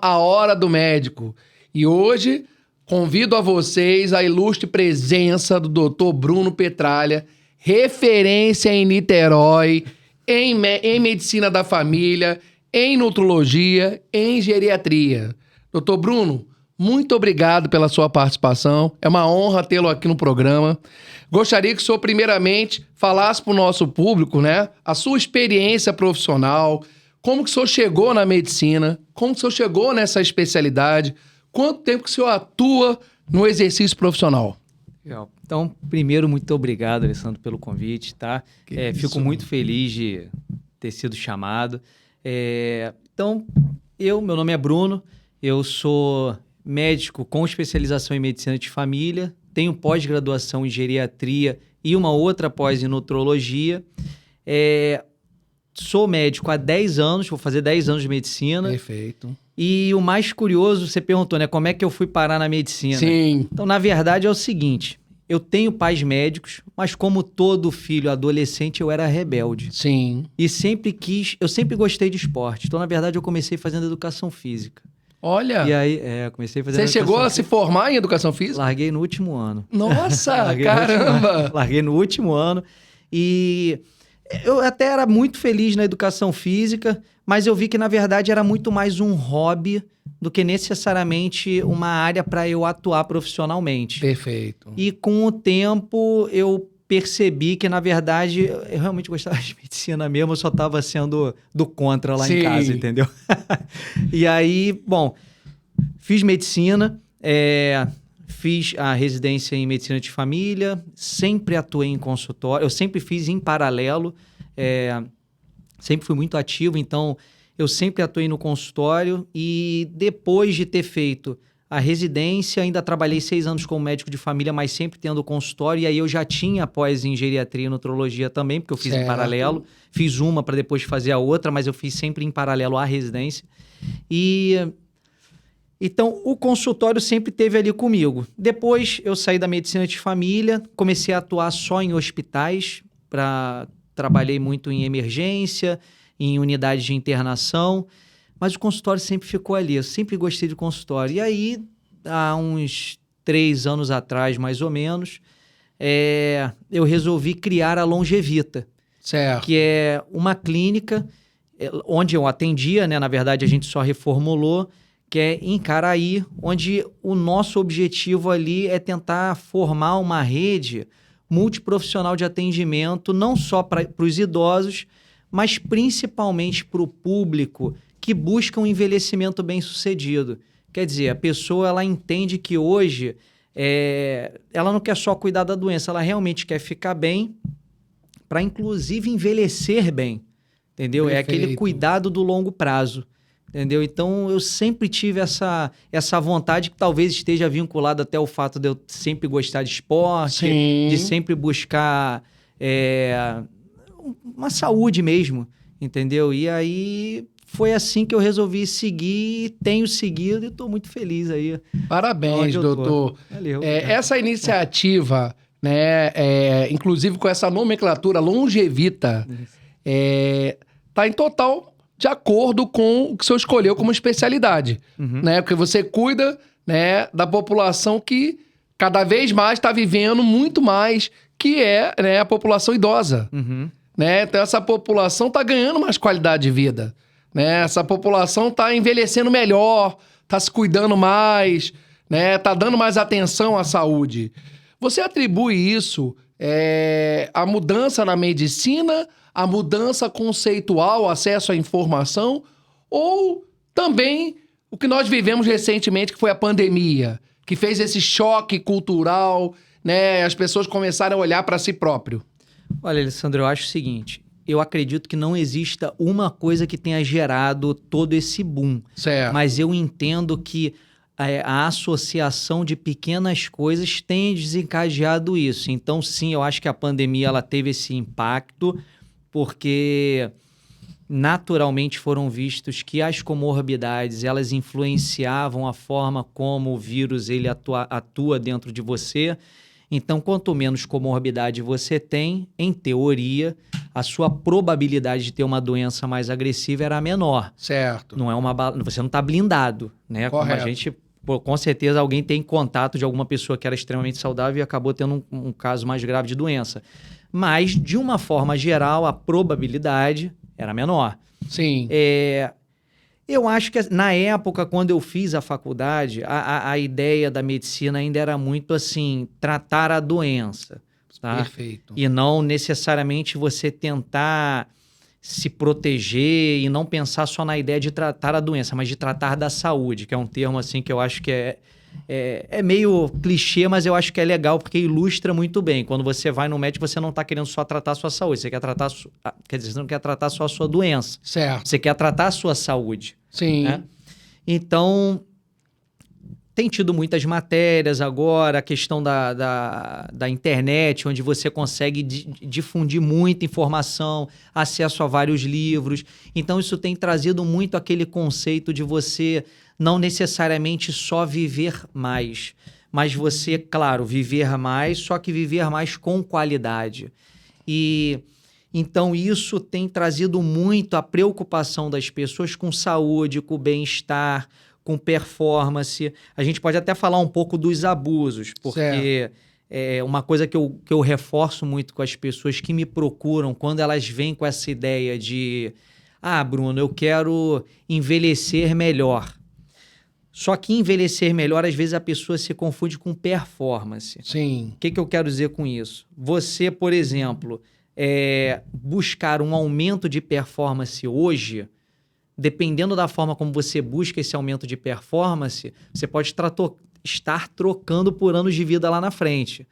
A Hora do Médico. E hoje convido a vocês a ilustre presença do Dr. Bruno Petralha, referência em Niterói, em medicina da família, em nutrologia, em geriatria. Dr. Bruno, muito obrigado pela sua participação. É uma honra tê-lo aqui no programa. Gostaria que o senhor, primeiramente, falasse para o nosso público, né, a sua experiência profissional, como que o senhor chegou na medicina, como que o senhor chegou nessa especialidade, quanto tempo que o senhor atua no exercício profissional. Legal. Então, primeiro, muito obrigado, Alessandro, pelo convite, tá? Fico muito feliz de ter sido chamado. Então, meu nome é Bruno, eu sou médico com especialização em medicina de família, tenho pós-graduação em geriatria e uma outra pós em nutrologia. Sou médico há 10 anos, vou fazer 10 anos de medicina. Perfeito. E o mais curioso, você perguntou, né? Como é que eu fui parar na medicina? Sim. Então, na verdade, é o seguinte. Eu tenho pais médicos, mas como todo filho adolescente, eu era rebelde. Sim. E eu sempre gostei de esporte. Então, na verdade, eu comecei fazendo educação física. Olha. E aí, comecei fazendo Você chegou a se formar em educação física? Larguei no último ano. Nossa, caramba! Larguei no último ano. E eu até era muito feliz na educação física, mas eu vi que, na verdade, era muito mais um hobby do que necessariamente uma área para eu atuar profissionalmente. Perfeito. E com o tempo eu percebi que, na verdade, eu realmente gostava de medicina mesmo, eu só estava sendo do contra lá em casa, entendeu? E aí, bom, fiz medicina, fiz a residência em medicina de família, sempre atuei em consultório, eu sempre fiz em paralelo, sempre fui muito ativo, então eu sempre atuei no consultório e depois de ter feito a residência, ainda trabalhei 6 anos como médico de família, mas sempre tendo consultório, e aí eu já tinha pós em geriatria e nutrologia também, porque eu fiz em paralelo, fiz uma para depois fazer a outra, mas eu fiz sempre em paralelo à residência. Então, o consultório sempre esteve ali comigo. Depois, eu saí da medicina de família, comecei a atuar só em hospitais, trabalhei muito em emergência, em unidades de internação, mas o consultório sempre ficou ali, eu sempre gostei de consultório. E aí, há uns 3 anos atrás, mais ou menos, eu resolvi criar a Longevita, certo, que é uma clínica onde eu atendia, né? Na verdade, a gente só reformulou, que é em Caraí, onde o nosso objetivo ali é tentar formar uma rede multiprofissional de atendimento, não só para os idosos, mas principalmente para o público que busca um envelhecimento bem-sucedido. Quer dizer, a pessoa ela entende que hoje ela não quer só cuidar da doença, ela realmente quer ficar bem para, inclusive, envelhecer bem, entendeu? Perfeito. É aquele cuidado do longo prazo, entendeu? Então, eu sempre tive essa vontade que talvez esteja vinculada até o fato de eu sempre gostar de esporte, sim, de sempre buscar uma saúde mesmo, entendeu? E aí foi assim que eu resolvi seguir, tenho seguido e estou muito feliz aí. Parabéns, doutor. Valeu. Essa iniciativa, né, inclusive com essa nomenclatura Longevita, tá em total de acordo com o que o senhor escolheu como especialidade, né? Porque você cuida, né, da população que cada vez mais está vivendo muito mais, que né, a população idosa. Né? Então, essa população está ganhando mais qualidade de vida. Né? Essa população está envelhecendo melhor, está se cuidando mais, né? Está dando mais atenção à saúde. Você atribui isso à mudança na medicina, à mudança conceitual, acesso à informação, ou também o que nós vivemos recentemente, que foi a pandemia, que fez esse choque cultural, né? As pessoas começaram a olhar para si próprio? Olha, Alessandro, eu acho o seguinte, eu acredito que não exista uma coisa que tenha gerado todo esse boom. Certo. Mas eu entendo que a associação de pequenas coisas tem desencadeado isso. Então, sim, eu acho que a pandemia ela teve esse impacto, porque naturalmente foram vistos que as comorbidades elas influenciavam a forma como o vírus ele atua dentro de você. Então, quanto menos comorbidade você tem, em teoria, a sua probabilidade de ter uma doença mais agressiva era menor. Certo. Não é você não está blindado, né? Correto. Como a gente, pô, com certeza alguém tem contato de alguma pessoa que era extremamente saudável e acabou tendo um caso mais grave de doença. Mas, de uma forma geral, a probabilidade era menor. Sim. Eu acho que na época, quando eu fiz a faculdade, a ideia da medicina ainda era muito assim, tratar a doença, tá? Perfeito. E não necessariamente você tentar se proteger e não pensar só na ideia de tratar a doença, mas de tratar da saúde, que é um termo assim que eu acho que é meio clichê, mas eu acho que é legal porque ilustra muito bem. Quando você vai no médico, você não está querendo só tratar a sua saúde, você quer tratar, quer dizer, você não quer tratar só a sua doença. Certo. Você quer tratar a sua saúde. Sim. Né? Então, tem tido muitas matérias agora, a questão da internet, onde você consegue difundir muita informação, acesso a vários livros. Então, isso tem trazido muito aquele conceito de você não necessariamente só viver mais, mas você, claro, viver mais, só que viver mais com qualidade. E então isso tem trazido muito a preocupação das pessoas com saúde, com bem-estar, com performance. A gente pode até falar um pouco dos abusos, porque é uma coisa que eu reforço muito com as pessoas que me procuram quando elas vêm com essa ideia de Bruno, eu quero envelhecer melhor. Só que envelhecer melhor, às vezes a pessoa se confunde com performance. Sim. O que eu quero dizer com isso? Você, por exemplo, buscar um aumento de performance hoje, dependendo da forma como você busca esse aumento de performance, você pode estar trocando por anos de vida lá na frente,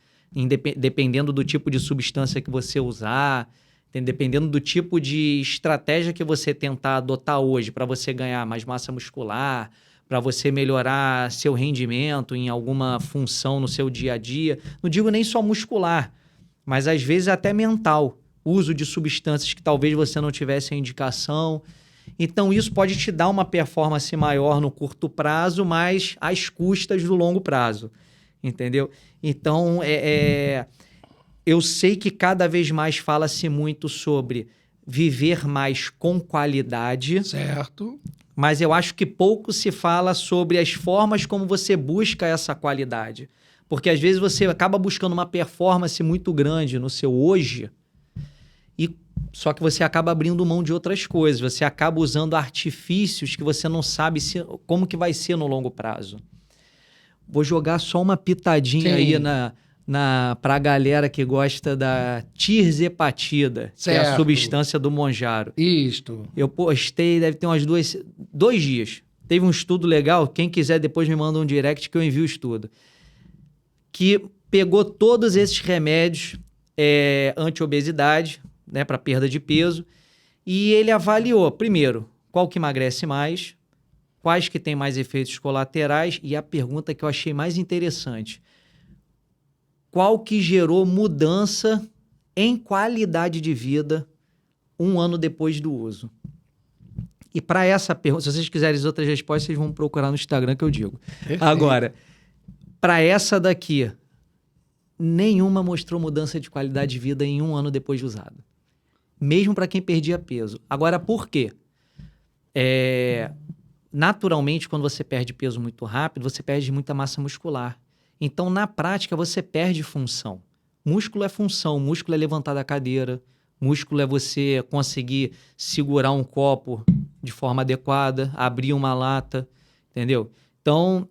dependendo do tipo de substância que você usar, dependendo do tipo de estratégia que você tentar adotar hoje para você ganhar mais massa muscular, para você melhorar seu rendimento em alguma função no seu dia a dia. Não digo nem só muscular, mas às vezes até mental. Uso de substâncias que talvez você não tivesse a indicação. Então isso pode te dar uma performance maior no curto prazo, mas às custas do longo prazo. Entendeu? Então, eu sei que cada vez mais fala-se muito sobre viver mais com qualidade. Certo. Mas eu acho que pouco se fala sobre as formas como você busca essa qualidade. Porque às vezes você acaba buscando uma performance muito grande no seu hoje, só que você acaba abrindo mão de outras coisas. Você acaba usando artifícios que você não sabe como que vai ser no longo prazo. Vou jogar só uma pitadinha aí para a galera que gosta da tirzepatida, que é a substância do Monjaro. Isto. Eu postei, deve ter umas 2 dias. Teve um estudo legal, quem quiser depois me manda um direct que eu envio o estudo. Que pegou todos esses remédios anti-obesidade, né, para perda de peso, e ele avaliou, primeiro, qual que emagrece mais, quais que tem mais efeitos colaterais, e a pergunta que eu achei mais interessante, qual que gerou mudança em qualidade de vida 1 ano depois do uso? E para essa pergunta, se vocês quiserem outras respostas, vocês vão procurar no Instagram que eu digo. Perfeito. Agora, para essa daqui, nenhuma mostrou mudança de qualidade de vida em 1 ano depois de usado. Mesmo para quem perdia peso. Agora, por quê? Naturalmente, quando você perde peso muito rápido, você perde muita massa muscular. Então, na prática, você perde função. Músculo é função, músculo é levantar da cadeira, músculo é você conseguir segurar um copo de forma adequada, abrir uma lata, entendeu? Então,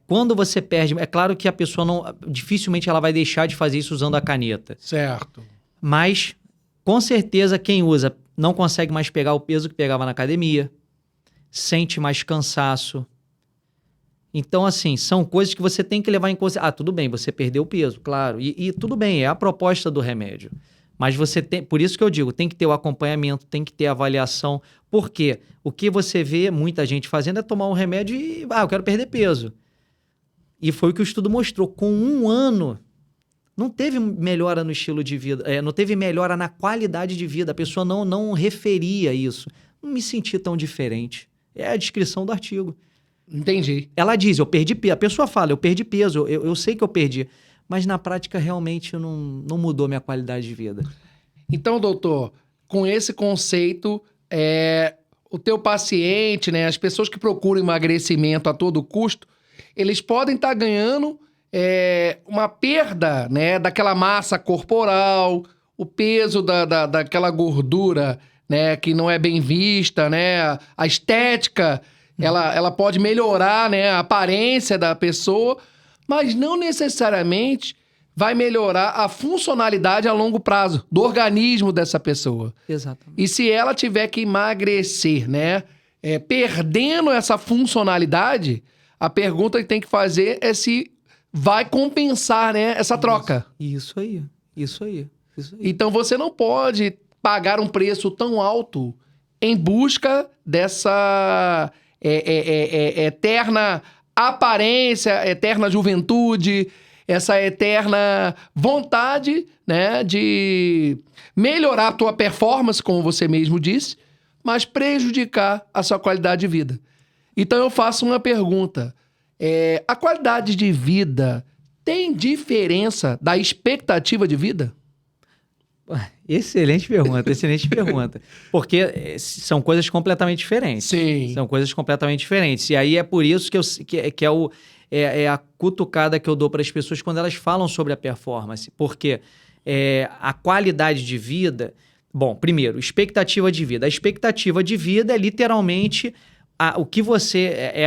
quando você perde... É claro que a pessoa dificilmente ela vai deixar de fazer isso usando a caneta. Certo. Mas, com certeza, quem usa não consegue mais pegar o peso que pegava na academia, sente mais cansaço. Então, assim, são coisas que você tem que levar em consideração. Tudo bem, você perdeu o peso, claro. E tudo bem, é a proposta do remédio. Mas você tem... Por isso que eu digo, tem que ter o acompanhamento, tem que ter a avaliação. Por quê? O que você vê muita gente fazendo é tomar um remédio e... eu quero perder peso. E foi o que o estudo mostrou. Com 1 ano, não teve melhora no estilo de vida, não teve melhora na qualidade de vida. A pessoa não referia isso. Não me senti tão diferente. É a descrição do artigo. Entendi. Ela diz, eu perdi peso. A pessoa fala, eu perdi peso, eu sei que eu perdi. mas na prática realmente não mudou minha qualidade de vida. Então, doutor, com esse conceito, o teu paciente, né, as pessoas que procuram emagrecimento a todo custo, eles podem estar ganhando uma perda, né, daquela massa corporal, o peso daquela gordura, né, que não é bem vista, né, a estética, ela pode melhorar, né, a aparência da pessoa, mas não necessariamente vai melhorar a funcionalidade a longo prazo do organismo dessa pessoa. Exatamente. E se ela tiver que emagrecer, né, perdendo essa funcionalidade, a pergunta que tem que fazer é se vai compensar, né, essa troca. Isso aí. Então você não pode pagar um preço tão alto em busca dessa eterna aparência, eterna juventude, essa eterna vontade, né, de melhorar a tua performance, como você mesmo disse, mas prejudicar a sua qualidade de vida. Então eu faço uma pergunta. A qualidade de vida tem diferença da expectativa de vida? Excelente pergunta. Porque são coisas completamente diferentes. Sim. São coisas completamente diferentes. E aí é por isso que é a cutucada que eu dou para as pessoas quando elas falam sobre a performance. Porque a qualidade de vida... Bom, primeiro, expectativa de vida. A expectativa de vida é literalmente a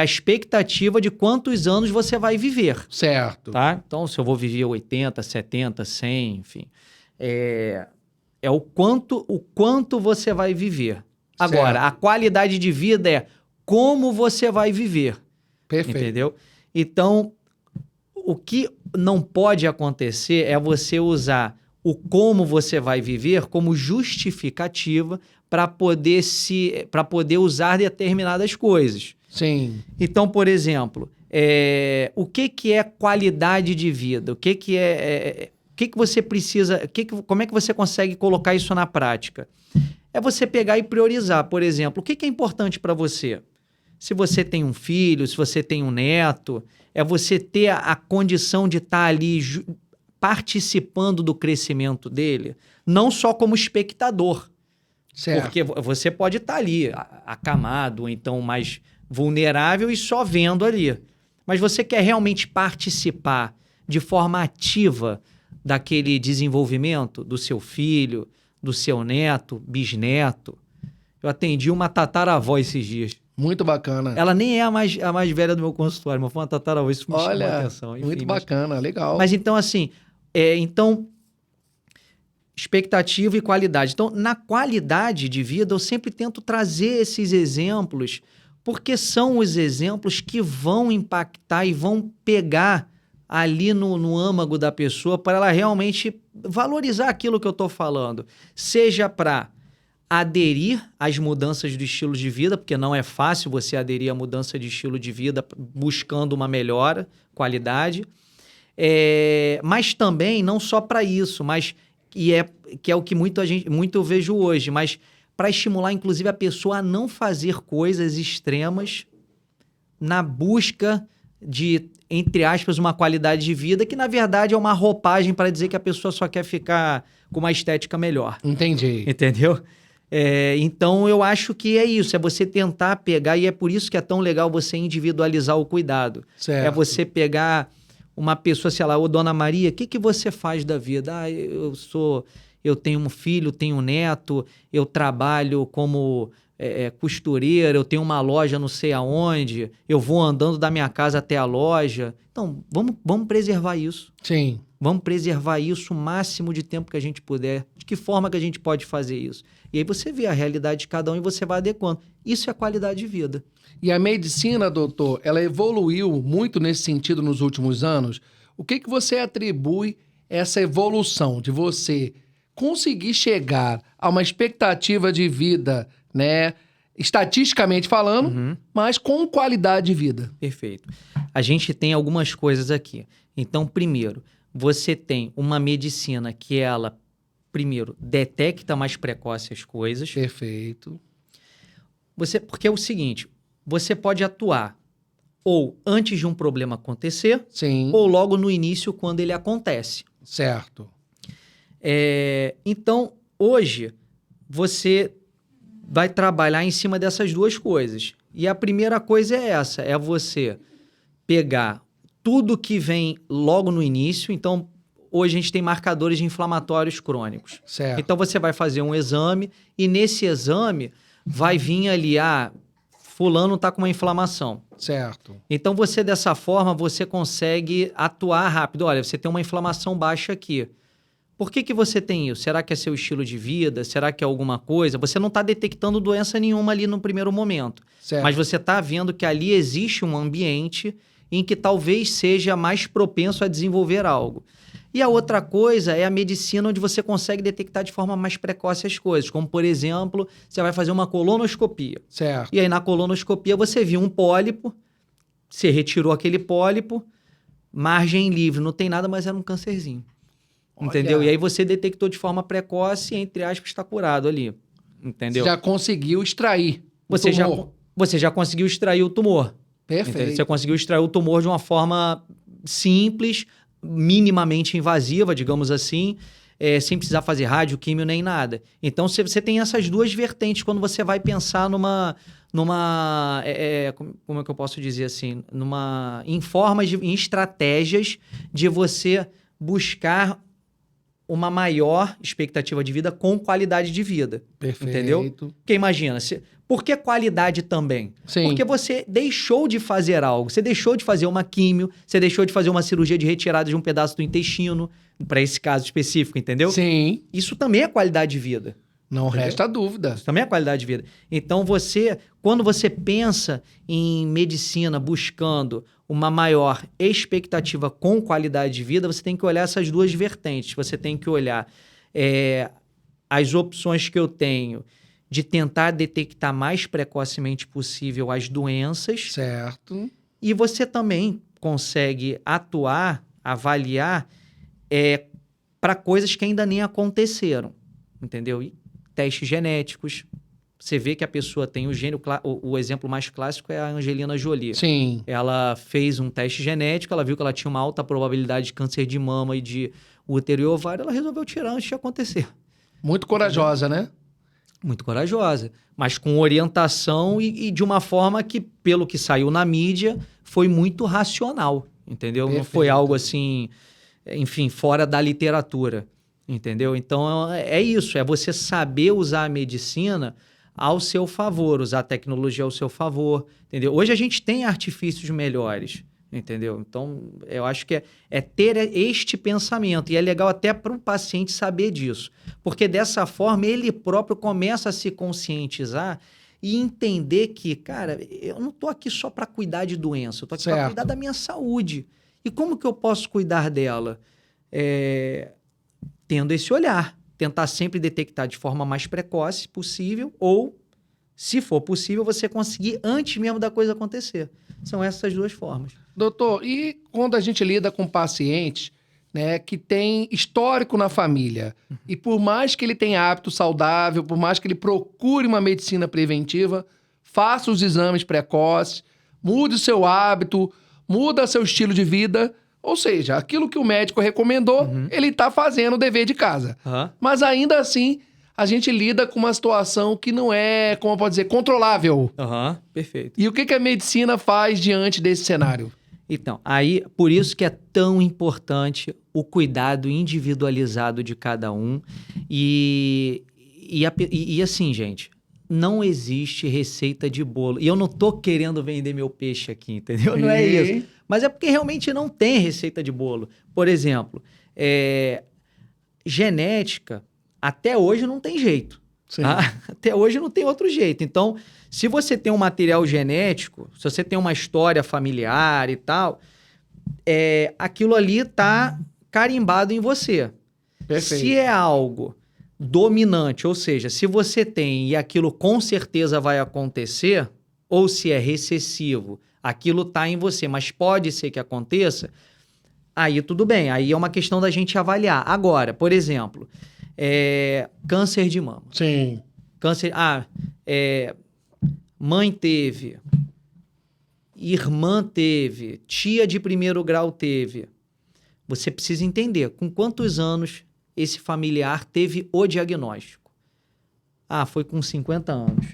expectativa de quantos anos você vai viver. Certo. Tá? Então, se eu vou viver 80, 70, 100, enfim... É o quanto você vai viver. Agora, a qualidade de vida é como você vai viver. Perfeito. Entendeu? Então, o que não pode acontecer é você usar o como você vai viver como justificativa para poder usar determinadas coisas. Sim. Então, por exemplo, o que é qualidade de vida? O que é... O que você precisa... Como é que você consegue colocar isso na prática? É você pegar e priorizar. Por exemplo, o que é importante para você? Se você tem um filho, se você tem um neto, é você ter a condição de estar ali participando do crescimento dele, não só como espectador. Certo. Porque você pode estar ali acamado, ou então mais vulnerável e só vendo ali. Mas você quer realmente participar de forma ativa daquele desenvolvimento do seu filho, do seu neto, bisneto. Eu atendi uma tataravó esses dias. Muito bacana. Ela nem é a mais velha do meu consultório, mas foi uma tataravó, isso me chamou a atenção. Enfim, muito bacana, legal. Mas então, assim, expectativa e qualidade. Então, na qualidade de vida, eu sempre tento trazer esses exemplos, porque são os exemplos que vão impactar e vão pegar ali no âmago da pessoa para ela realmente valorizar aquilo que eu estou falando. Seja para aderir às mudanças do estilo de vida, porque não é fácil você aderir à mudança de estilo de vida buscando uma melhora, qualidade. Mas também, não só para isso, mas que é o que muito eu vejo hoje, mas para estimular, inclusive, a pessoa a não fazer coisas extremas na busca de, entre aspas, uma qualidade de vida que, na verdade, é uma roupagem para dizer que a pessoa só quer ficar com uma estética melhor. Entendi. Entendeu? Então, eu acho que é isso, é você tentar pegar, e é por isso que é tão legal você individualizar o cuidado. Certo. É você pegar uma pessoa, sei lá, ô Dona Maria, o que você faz da vida? Eu tenho um filho, tenho um neto, eu trabalho como costureira, eu tenho uma loja não sei aonde, eu vou andando da minha casa até a loja. Então, vamos preservar isso. Sim. Vamos preservar isso o máximo de tempo que a gente puder. De que forma que a gente pode fazer isso? E aí você vê a realidade de cada um e você vai adequando. Isso é qualidade de vida. E a medicina, doutor, ela evoluiu muito nesse sentido nos últimos anos. O que você atribui essa evolução de você conseguir chegar a uma expectativa de vida, né, estatisticamente falando, mas com qualidade de vida? Perfeito. A gente tem algumas coisas aqui. Então, primeiro, você tem uma medicina que ela, primeiro, detecta mais precoce as coisas. Perfeito. Porque é o seguinte, você pode atuar ou antes de um problema acontecer, Sim. ou logo no início, quando ele acontece. Certo. Então, hoje, você vai trabalhar em cima dessas duas coisas. E a primeira coisa é essa, é você pegar tudo que vem logo no início. Então, hoje a gente tem marcadores de inflamatórios crônicos. Certo. Então, você vai fazer um exame e nesse exame vai vir ali, fulano está com uma inflamação. Certo. Então, você dessa forma, você consegue atuar rápido. Olha, você tem uma inflamação baixa aqui. Por que você tem isso? Será que é seu estilo de vida? Será que é alguma coisa? Você não está detectando doença nenhuma ali no primeiro momento. Certo. Mas você está vendo que ali existe um ambiente em que talvez seja mais propenso a desenvolver algo. E a outra coisa é a medicina, onde você consegue detectar de forma mais precoce as coisas. Como, por exemplo, você vai fazer uma colonoscopia. Certo. E aí, na colonoscopia, você viu um pólipo, você retirou aquele pólipo, margem livre, não tem nada, mas era um câncerzinho. Entendeu? Olha. E aí você detectou de forma precoce e, entre aspas, está curado ali. Entendeu? Já conseguiu extrair Você já conseguiu extrair o tumor. Perfeito. Entendeu? Você conseguiu extrair o tumor de uma forma simples, minimamente invasiva, digamos assim, sem precisar fazer rádio, químio, nem nada. Então, você tem essas duas vertentes quando você vai pensar como é que eu posso dizer assim? Em estratégias de você buscar uma maior expectativa de vida com qualidade de vida. Perfeito. Entendeu? Porque imagina, por que qualidade também? Sim. Porque você deixou de fazer algo, você deixou de fazer uma químio, você deixou de fazer uma cirurgia de retirada de um pedaço do intestino, para esse caso específico, entendeu? Sim. Isso também é qualidade de vida. Não Entendeu? resta dúvida. Isso também é qualidade de vida. Então, quando você pensa em medicina buscando uma maior expectativa com qualidade de vida, você tem que olhar essas duas vertentes. Você tem que olhar as opções que eu tenho de tentar detectar mais precocemente possível as doenças. Certo. E você também consegue avaliar para coisas que ainda nem aconteceram. Entendeu? E testes genéticos. Você vê que a pessoa tem o gênio... O exemplo mais clássico é a Angelina Jolie. Sim. Ela fez um teste genético, ela viu que ela tinha uma alta probabilidade de câncer de mama e de útero e ovário, ela resolveu tirar antes de acontecer. Muito corajosa, né? Muito corajosa, mas com orientação e de uma forma que, pelo que saiu na mídia, foi muito racional, entendeu? Perfeito. Não foi algo assim, enfim, fora da literatura, entendeu? Então, é isso, é você saber usar a medicina ao seu favor, usar a tecnologia ao seu favor, entendeu? Hoje a gente tem artifícios melhores, entendeu? Então, eu acho que é ter este pensamento. E é legal até para o paciente saber disso. Porque dessa forma, ele próprio começa a se conscientizar e entender que, cara, eu não estou aqui só para cuidar de doença. Eu estou aqui para cuidar da minha saúde. E como que eu posso cuidar dela? Tendo esse olhar. Tentar sempre detectar de forma mais precoce possível ou, se for possível, você conseguir antes mesmo da coisa acontecer. São essas duas formas. Doutor, e quando a gente lida com pacientes, né, que tem histórico na família, e por mais que ele tenha hábito saudável, por mais que ele procure uma medicina preventiva, faça os exames precoces, mude o seu hábito, muda seu estilo de vida, ou seja, aquilo que o médico recomendou, ele está fazendo o dever de casa. Mas ainda assim, a gente lida com uma situação que não é, como pode dizer, controlável. Perfeito. E o que a medicina faz diante desse cenário? Então, aí, por isso que é tão importante o cuidado individualizado de cada um. E assim, gente, não existe receita de bolo. E eu não tô querendo vender meu peixe aqui, entendeu? Não é isso. Mas é porque realmente não tem receita de bolo. Por exemplo, genética, até hoje não tem jeito. Tá? Até hoje não tem outro jeito. Então, se você tem um material genético, se você tem uma história familiar e tal, aquilo ali tá carimbado em você. Perfeito. Se é algo dominante, ou seja, se você tem e aquilo com certeza vai acontecer, ou se é recessivo, aquilo tá em você, mas pode ser que aconteça, aí tudo bem, aí é uma questão da gente avaliar. Agora, por exemplo, câncer de mama. Sim. Câncer, mãe teve irmã teve, tia de primeiro grau teve, você precisa entender com quantos anos esse familiar teve o diagnóstico. Ah, foi com 50 anos.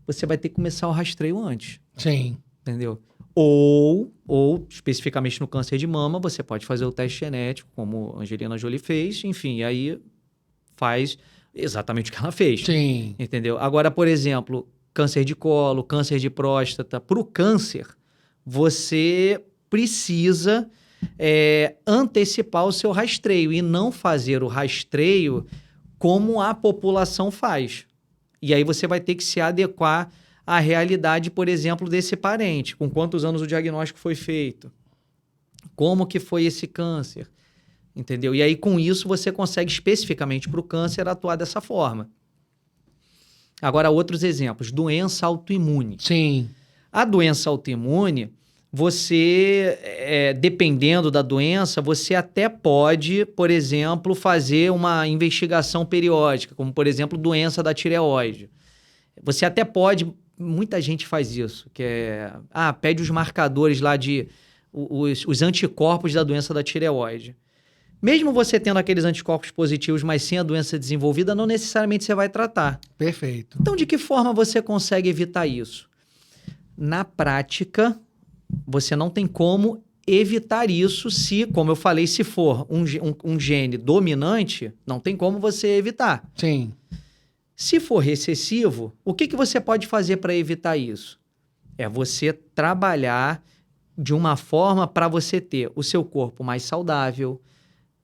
Você vai ter que começar o rastreio antes. Sim. Entendeu? Ou, especificamente no câncer de mama, você pode fazer o teste genético, como a Angelina Jolie fez, enfim, e aí faz exatamente o que ela fez. Sim. Entendeu? Agora, por exemplo, câncer de colo, câncer de próstata, para o câncer, você precisa antecipar o seu rastreio e não fazer o rastreio como a população faz. E aí você vai ter que se adequar à realidade, por exemplo, desse parente. Com quantos anos o diagnóstico foi feito? Como que foi esse câncer? Entendeu? E aí, com isso, você consegue especificamente para o câncer atuar dessa forma. Agora, outros exemplos. Doença autoimune. Sim. A doença autoimune, você, dependendo da doença, você até pode, por exemplo, fazer uma investigação periódica, como, por exemplo, doença da tireoide. Você até pode, muita gente faz isso, que pede os marcadores lá os anticorpos da doença da tireoide. Mesmo você tendo aqueles anticorpos positivos, mas sem a doença desenvolvida, não necessariamente você vai tratar. Perfeito. Então, de que forma você consegue evitar isso? Na prática, você não tem como evitar isso se, como eu falei, se for um gene dominante, não tem como você evitar. Sim. Se for recessivo, o que você pode fazer para evitar isso? É você trabalhar de uma forma para você ter o seu corpo mais saudável,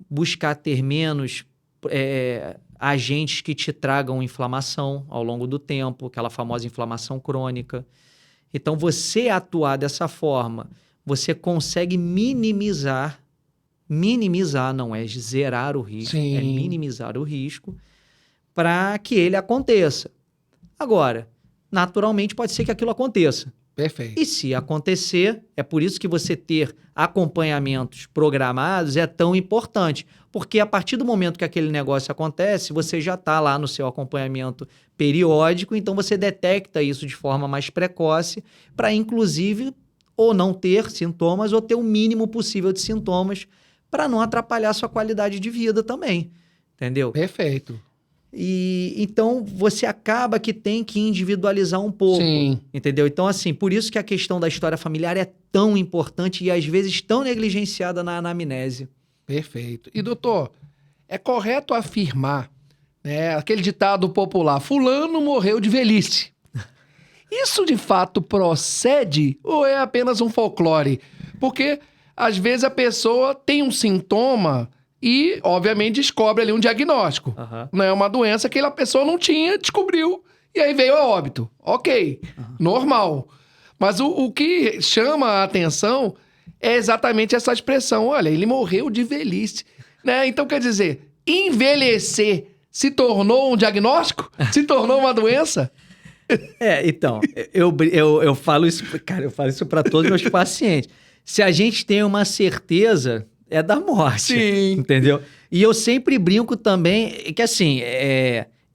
buscar ter menos agentes que te tragam inflamação ao longo do tempo, aquela famosa inflamação crônica. Então, você atuar dessa forma, você consegue minimizar, não é zerar o risco, Sim. é minimizar o risco para que ele aconteça. Agora, naturalmente pode ser que aquilo aconteça. Perfeito. E se acontecer, é por isso que você ter acompanhamentos programados é tão importante. Porque a partir do momento que aquele negócio acontece, você já está lá no seu acompanhamento periódico, então você detecta isso de forma mais precoce para, inclusive, ou não ter sintomas ou ter o mínimo possível de sintomas para não atrapalhar a sua qualidade de vida também. Entendeu? Perfeito. E então você acaba que tem que individualizar um pouco. Sim. Entendeu? Então, assim, por isso que a questão da história familiar é tão importante e às vezes tão negligenciada na anamnese. Perfeito. E, doutor, é correto afirmar, né, aquele ditado popular, fulano morreu de velhice. Isso de fato procede ou é apenas um folclore? Porque às vezes a pessoa tem um sintoma e, obviamente, descobre ali um diagnóstico. Uhum. Não é uma doença que a pessoa não tinha, descobriu, e aí veio a óbito. Ok, normal. Mas o que chama a atenção é exatamente essa expressão. Olha, ele morreu de velhice. Né? Então, quer dizer, envelhecer se tornou um diagnóstico? Se tornou uma doença? Então, eu falo isso, cara, eu falo isso para todos os meus pacientes. Se a gente tem uma certeza, é da morte. Sim. Entendeu? E eu sempre brinco também que, assim,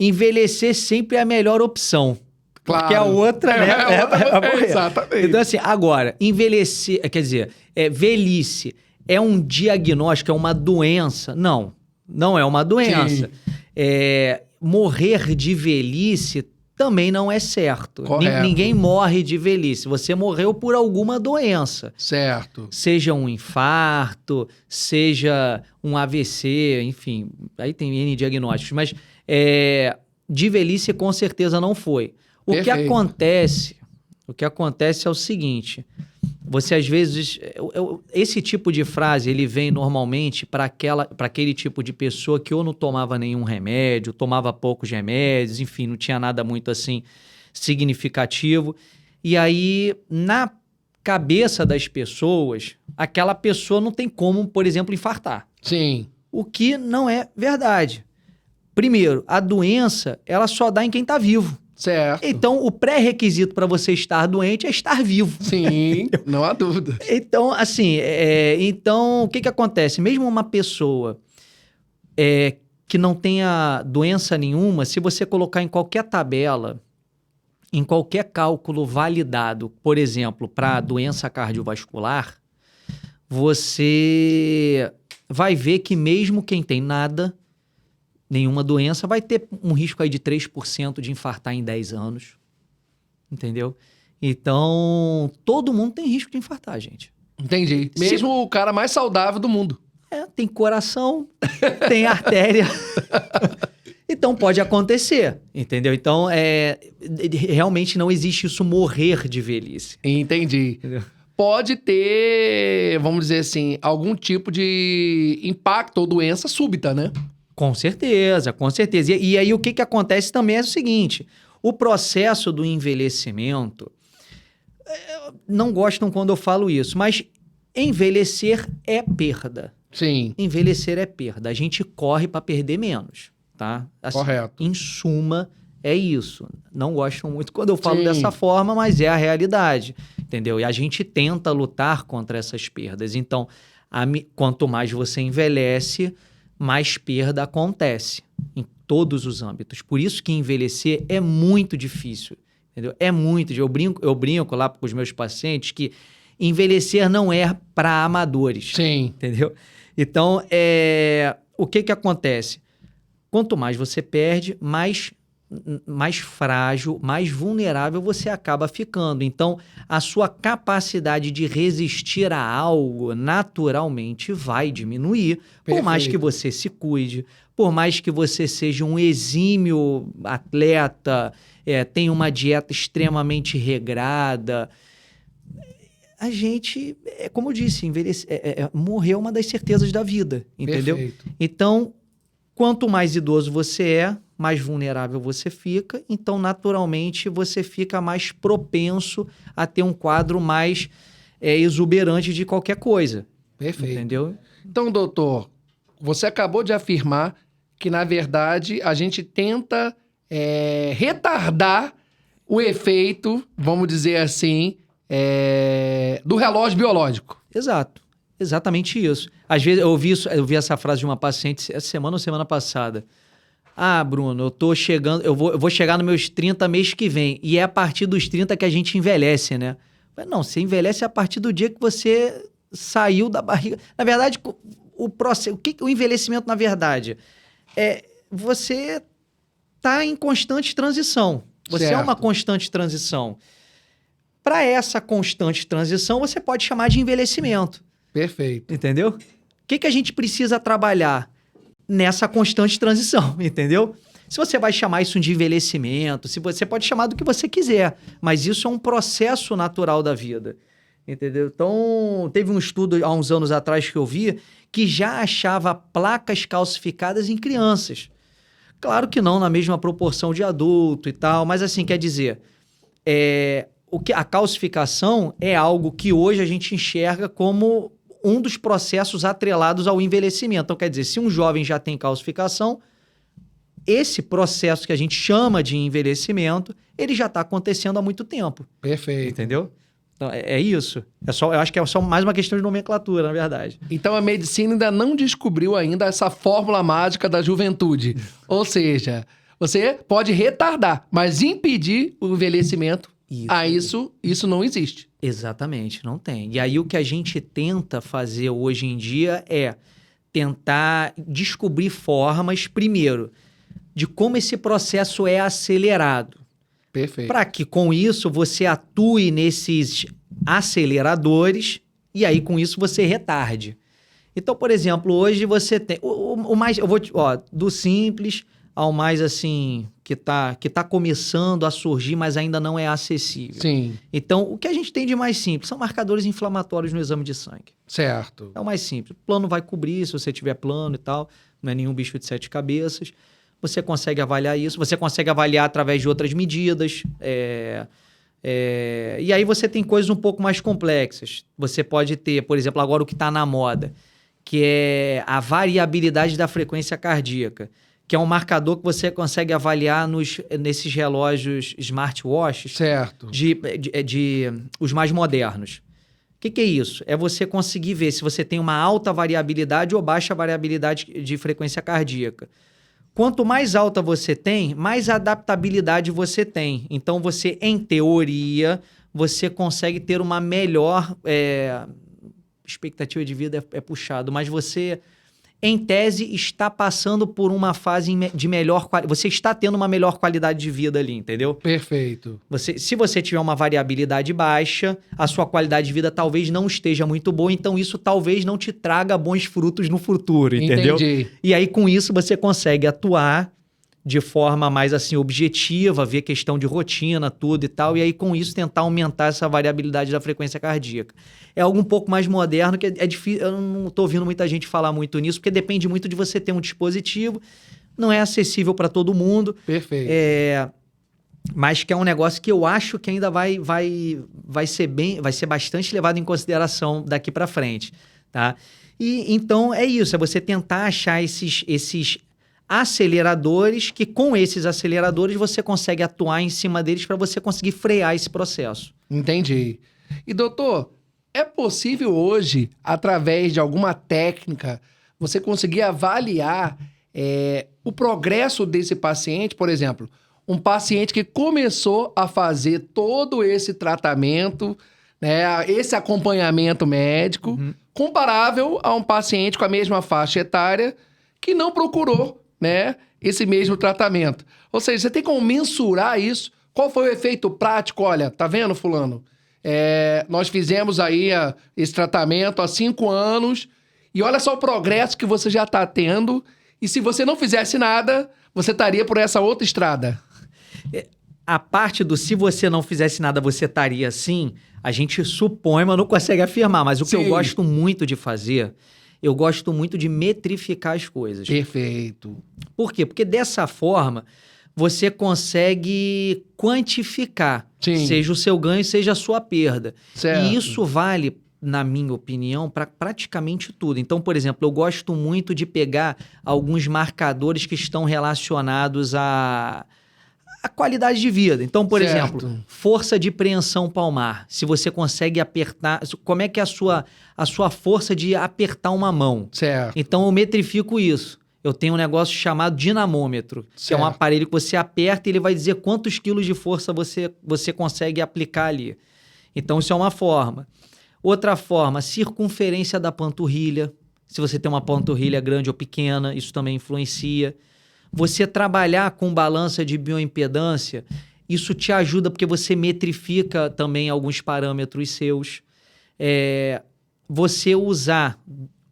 envelhecer sempre é a melhor opção. Claro. Porque a outra, né? Exatamente. Então, assim, agora, envelhecer, quer dizer, velhice é um diagnóstico, é uma doença? Não, não é uma doença. Morrer de velhice também não é certo. Ninguém morre de velhice. Você morreu por alguma doença. Certo. Seja um infarto, seja um AVC, enfim. Aí tem N diagnósticos. Mas de velhice com certeza não foi. O que acontece é o seguinte. Você às vezes... esse tipo de frase, ele vem normalmente para aquele tipo de pessoa que ou não tomava nenhum remédio, tomava poucos remédios, enfim, não tinha nada muito assim significativo. E aí, na cabeça das pessoas, aquela pessoa não tem como, por exemplo, infartar. Sim. O que não é verdade. Primeiro, a doença, ela só dá em quem está vivo. Certo. Então, o pré-requisito para você estar doente é estar vivo. Sim, não há dúvida. Então, assim, o que acontece? Mesmo uma pessoa que não tenha doença nenhuma, se você colocar em qualquer tabela em qualquer cálculo validado, por exemplo, para doença cardiovascular, você vai ver que mesmo quem tem nada, nenhuma doença, vai ter um risco aí de 3% de infartar em 10 anos. Entendeu? Então, todo mundo tem risco de infartar, gente. Entendi. Mesmo o cara mais saudável do mundo. Tem coração, tem artéria. Então, pode acontecer, entendeu? Então, realmente não existe isso morrer de velhice. Entendi. Entendeu? Pode ter, vamos dizer assim, algum tipo de impacto ou doença súbita, né? Com certeza, com certeza. E aí, o que acontece também é o seguinte... O processo do envelhecimento, não gostam quando eu falo isso, mas envelhecer é perda. Sim. Envelhecer é perda. A gente corre para perder menos, tá? Assim, correto. Em suma, é isso. Não gostam muito quando eu falo Sim. dessa forma, mas é a realidade, entendeu? E a gente tenta lutar contra essas perdas. Então, quanto mais você envelhece, mais perda acontece em todos os âmbitos. Por isso que envelhecer é muito difícil, entendeu? É muito difícil. Eu brinco lá com os meus pacientes que envelhecer não é para amadores. Sim. Entendeu? Então, o que acontece? Quanto mais você perde, mais frágil, mais vulnerável você acaba ficando. Então, a sua capacidade de resistir a algo naturalmente vai diminuir, por mais que você se cuide, por mais que você seja um exímio atleta, tenha uma dieta extremamente regrada. A gente, como eu disse, morrer é uma das certezas da vida, entendeu? Perfeito. Então, quanto mais idoso você é, mais vulnerável você fica, então naturalmente você fica mais propenso a ter um quadro mais exuberante de qualquer coisa. Perfeito. Entendeu? Então, doutor, você acabou de afirmar que, na verdade, a gente tenta retardar o efeito, vamos dizer assim, do relógio biológico. Exato. Exatamente isso. Às vezes eu ouvi essa frase de uma paciente essa semana ou semana passada. Ah, Bruno, eu vou chegar nos meus 30 mês que vem. E é a partir dos 30 que a gente envelhece, né? Mas não, você envelhece a partir do dia que você saiu da barriga. Na verdade, o envelhecimento, na verdade, você está em constante transição. Você é uma constante transição. Para essa constante transição, você pode chamar de envelhecimento. Perfeito. Entendeu? O que a gente precisa trabalhar nessa constante transição, entendeu? Se você vai chamar isso de envelhecimento, se você pode chamar do que você quiser, mas isso é um processo natural da vida, entendeu? Então, teve um estudo há uns anos atrás que eu vi que já achava placas calcificadas em crianças. Claro que não na mesma proporção de adulto e tal, mas assim, quer dizer, a calcificação é algo que hoje a gente enxerga como um dos processos atrelados ao envelhecimento. Então, quer dizer, se um jovem já tem calcificação, esse processo que a gente chama de envelhecimento, ele já está acontecendo há muito tempo. Perfeito. Entendeu? Então, é isso. Eu acho que é só mais uma questão de nomenclatura, na verdade. Então, a medicina ainda não descobriu ainda essa fórmula mágica da juventude. Ou seja, você pode retardar, mas impedir o envelhecimento, isso não existe. Exatamente, não tem. E aí o que a gente tenta fazer hoje em dia é tentar descobrir formas, primeiro, de como esse processo é acelerado. Perfeito. Para que com isso você atue nesses aceleradores e aí com isso você retarde. Então, por exemplo, hoje você tem o mais, do simples ao mais assim, que tá começando a surgir, mas ainda não é acessível. Sim. Então, o que a gente tem de mais simples são marcadores inflamatórios no exame de sangue. Certo. É o mais simples. O plano vai cobrir, se você tiver plano e tal, não é nenhum bicho de 7 cabeças. Você consegue avaliar isso, você consegue avaliar através de outras medidas. E aí você tem coisas um pouco mais complexas. Você pode ter, por exemplo, agora o que está na moda, que é a variabilidade da frequência cardíaca, que é um marcador que você consegue avaliar nesses relógios smartwatches. Certo. Os mais modernos. O que é isso? É você conseguir ver se você tem uma alta variabilidade ou baixa variabilidade de frequência cardíaca. Quanto mais alta você tem, mais adaptabilidade você tem. Então, você, em teoria, você consegue ter uma melhor... expectativa de vida é puxado, mas você, em tese, está passando por uma fase de melhor qualidade. Você está tendo uma melhor qualidade de vida ali, entendeu? Perfeito. Se você tiver uma variabilidade baixa, a sua qualidade de vida talvez não esteja muito boa, então isso talvez não te traga bons frutos no futuro, entendeu? Entendi. E aí, com isso, você consegue atuar de forma mais assim objetiva, ver questão de rotina, tudo e tal, e aí com isso tentar aumentar essa variabilidade da frequência cardíaca. É algo um pouco mais moderno, que é difícil, eu não estou ouvindo muita gente falar muito nisso, porque depende muito de você ter um dispositivo, não é acessível para todo mundo. Perfeito. Mas que é um negócio que eu acho que ainda vai ser bastante levado em consideração daqui para frente, tá? E então é isso, é você tentar achar esses aceleradores, que com esses aceleradores você consegue atuar em cima deles para você conseguir frear esse processo. Entendi. E doutor, é possível hoje, através de alguma técnica, você conseguir avaliar o progresso desse paciente? Por exemplo, um paciente que começou a fazer todo esse tratamento, né, esse acompanhamento médico, comparável a um paciente com a mesma faixa etária que não procurou, né, esse mesmo tratamento. Ou seja, você tem como mensurar isso? Qual foi o efeito prático? Olha, tá vendo, fulano? Nós fizemos aí esse tratamento há 5 anos e olha só o progresso que você já está tendo, e se você não fizesse nada, você estaria por essa outra estrada. A parte do se você não fizesse nada, você estaria assim, a gente supõe, mas não consegue afirmar. Mas o que eu gosto muito de fazer, eu gosto muito de metrificar as coisas. Perfeito. Por quê? Porque dessa forma, você consegue quantificar, seja o seu ganho, seja a sua perda. Certo. E isso vale, na minha opinião, para praticamente tudo. Então, por exemplo, eu gosto muito de pegar alguns marcadores que estão relacionados à qualidade de vida. Então, por exemplo, força de preensão palmar. Se você consegue apertar... Como é que é a sua força de apertar uma mão? Certo. Então, eu metrifico isso. Eu tenho um negócio chamado dinamômetro, que é um aparelho que você aperta e ele vai dizer quantos quilos de força você consegue aplicar ali. Então, isso é uma forma. Outra forma, circunferência da panturrilha. Se você tem uma panturrilha grande ou pequena, isso também influencia. Você trabalhar com balança de bioimpedância, isso te ajuda porque você metrifica também alguns parâmetros seus. Você usar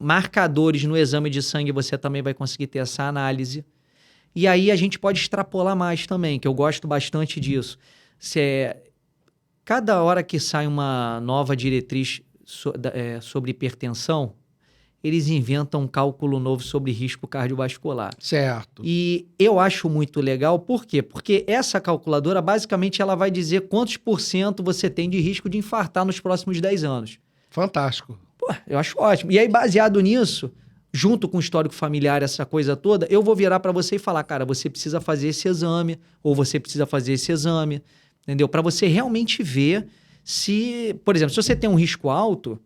marcadores no exame de sangue, você também vai conseguir ter essa análise. E aí a gente pode extrapolar mais também, que eu gosto bastante disso. Cada hora que sai uma nova diretriz sobre hipertensão, eles inventam um cálculo novo sobre risco cardiovascular. Certo. E eu acho muito legal, por quê? Porque essa calculadora, basicamente, ela vai dizer quantos % você tem de risco de infartar nos próximos 10 anos. Fantástico. Pô, eu acho ótimo. E aí, baseado nisso, junto com o histórico familiar, essa coisa toda, eu vou virar para você e falar, cara, você precisa fazer esse exame, ou você precisa fazer esse exame, entendeu? Para você realmente ver se, por exemplo, se você tem um risco alto,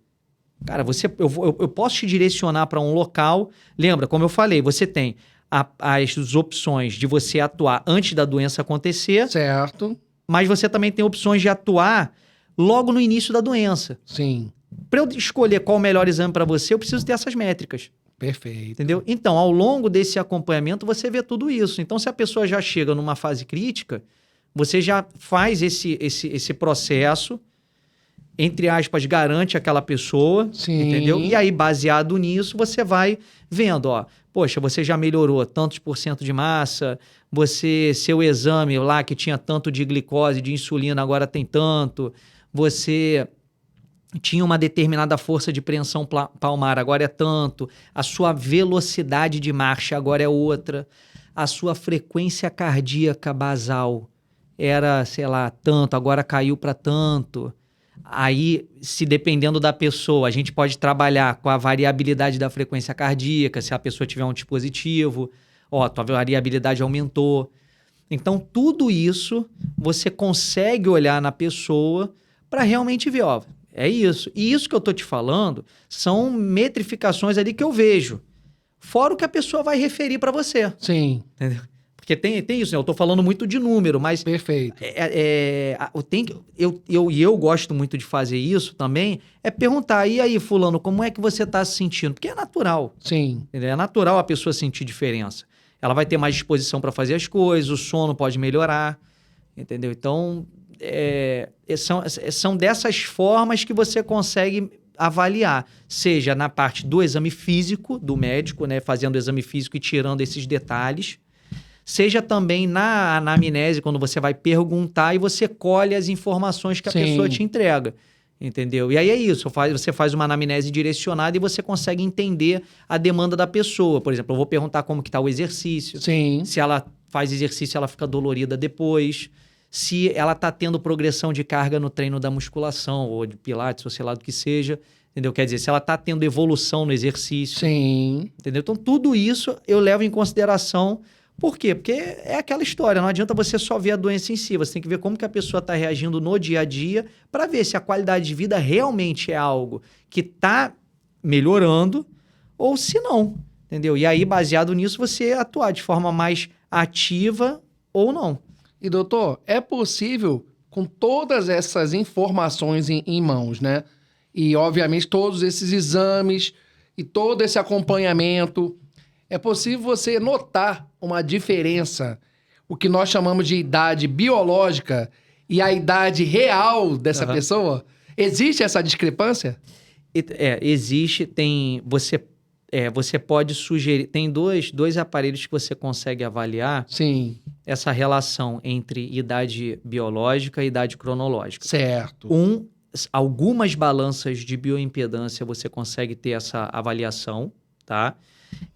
cara, eu posso te direcionar para um local. Lembra, como eu falei, você tem as opções de você atuar antes da doença acontecer. Certo. Mas você também tem opções de atuar logo no início da doença. Sim. Para eu escolher qual o melhor exame para você, eu preciso ter essas métricas. Perfeito. Entendeu? Então, ao longo desse acompanhamento, você vê tudo isso. Então, se a pessoa já chega numa fase crítica, você já faz esse processo, entre aspas, garante aquela pessoa, Sim. Entendeu? E aí, baseado nisso, você vai vendo, poxa, você já melhorou tantos % de massa, seu exame lá que tinha tanto de glicose, de insulina, agora tem tanto, você tinha uma determinada força de preensão palmar, agora é tanto, a sua velocidade de marcha agora é outra, a sua frequência cardíaca basal era, sei lá, tanto, agora caiu para tanto. Aí, se dependendo da pessoa, a gente pode trabalhar com a variabilidade da frequência cardíaca, se a pessoa tiver um dispositivo, tua variabilidade aumentou. Então, tudo isso você consegue olhar na pessoa para realmente ver, é isso. E isso que eu estou te falando são metrificações ali que eu vejo. fora o que a pessoa vai referir para você. Sim. Entendeu? Porque tem isso, né? Eu tô falando muito de número, mas... Perfeito. Eu gosto muito de fazer isso também, é perguntar, e aí, fulano, como é que você tá se sentindo? Porque é natural. Sim. Entendeu? É natural a pessoa sentir diferença. Ela vai ter mais disposição para fazer as coisas, o sono pode melhorar, entendeu? Então, são dessas formas que você consegue avaliar, seja na parte do exame físico do médico, né, fazendo o exame físico e tirando esses detalhes, seja também na anamnese, quando você vai perguntar e você colhe as informações que a pessoa te entrega, entendeu? E aí é isso, você faz uma anamnese direcionada e você consegue entender a demanda da pessoa. Por exemplo, eu vou perguntar como que está o exercício, Sim. se ela faz exercício ela fica dolorida depois, se ela está tendo progressão de carga no treino da musculação ou de pilates, ou sei lá do que seja, entendeu? Quer dizer, se ela está tendo evolução no exercício. Sim. Entendeu? Então, tudo isso eu levo em consideração. Por quê? Porque é aquela história, não adianta você só ver a doença em si, você tem que ver como que a pessoa está reagindo no dia a dia para ver se a qualidade de vida realmente é algo que está melhorando ou se não, entendeu? E aí, baseado nisso, você atuar de forma mais ativa ou não. E doutor, é possível, com todas essas informações em mãos, né? E, obviamente, todos esses exames e todo esse acompanhamento... É possível você notar uma diferença, o que nós chamamos de idade biológica e a idade real dessa pessoa? Existe essa discrepância? Existe, você pode sugerir, tem dois aparelhos que você consegue avaliar. Sim. Essa relação entre idade biológica e idade cronológica. Certo. Algumas balanças de bioimpedância você consegue ter essa avaliação, tá?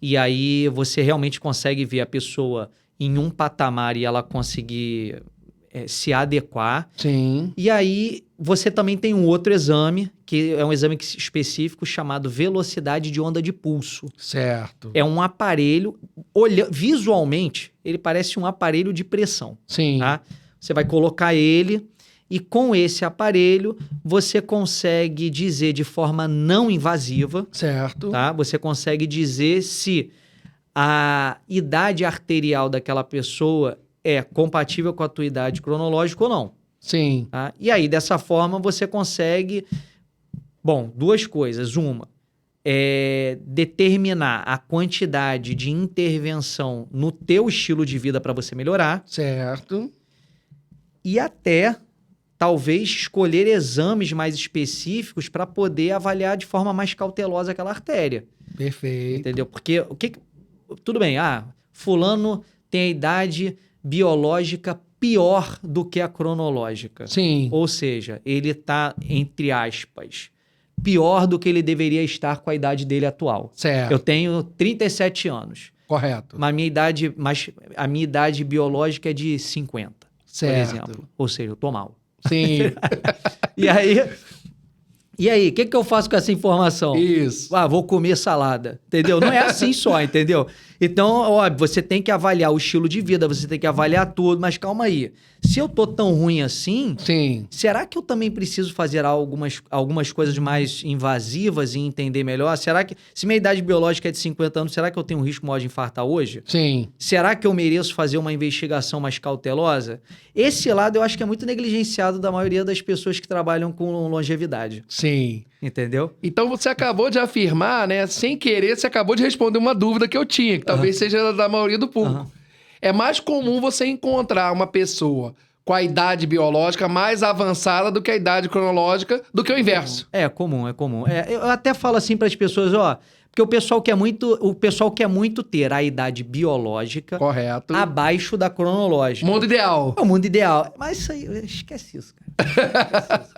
E aí você realmente consegue ver a pessoa em um patamar e ela conseguir se adequar. Sim. E aí você também tem um outro exame, que é um exame específico chamado velocidade de onda de pulso. Certo. É um aparelho, visualmente, ele parece um aparelho de pressão. Sim. Tá? Você vai colocar ele e com esse aparelho você consegue dizer de forma não invasiva, certo, tá? Você consegue dizer se a idade arterial daquela pessoa é compatível com a tua idade cronológica ou não. Sim. Tá? E aí, dessa forma, você consegue... Bom, duas coisas. Uma, determinar a quantidade de intervenção no teu estilo de vida para você melhorar. Certo. E até... talvez escolher exames mais específicos para poder avaliar de forma mais cautelosa aquela artéria. Perfeito. Entendeu? Porque tudo bem, fulano tem a idade biológica pior do que a cronológica. Sim. Ou seja, ele está, entre aspas, pior do que ele deveria estar com a idade dele atual. Certo. Eu tenho 37 anos. Correto. Mas a minha idade biológica é de 50, certo, por exemplo. Ou seja, eu tô mal. Sim. E aí, o que eu faço com essa informação? Isso. Vou comer salada, entendeu? Não é assim só, entendeu? Então, óbvio, você tem que avaliar o estilo de vida, você tem que avaliar tudo, mas calma aí. Se eu tô tão ruim assim, sim, será que eu também preciso fazer algumas coisas mais invasivas e entender melhor? Será que, se minha idade biológica é de 50 anos, será que eu tenho um risco maior de infartar hoje? Sim. Será que eu mereço fazer uma investigação mais cautelosa? Esse lado eu acho que é muito negligenciado da maioria das pessoas que trabalham com longevidade. Sim. Entendeu? Então você acabou de afirmar, né? Sem querer, você acabou de responder uma dúvida que eu tinha, que talvez seja da maioria do público. É mais comum você encontrar uma pessoa com a idade biológica mais avançada do que a idade cronológica, do que o inverso. É comum. Eu até falo assim para as pessoas, porque o pessoal quer muito ter a idade biológica correto, abaixo da cronológica. Mundo ideal. É o mundo ideal. Mas isso aí, esquece isso, cara.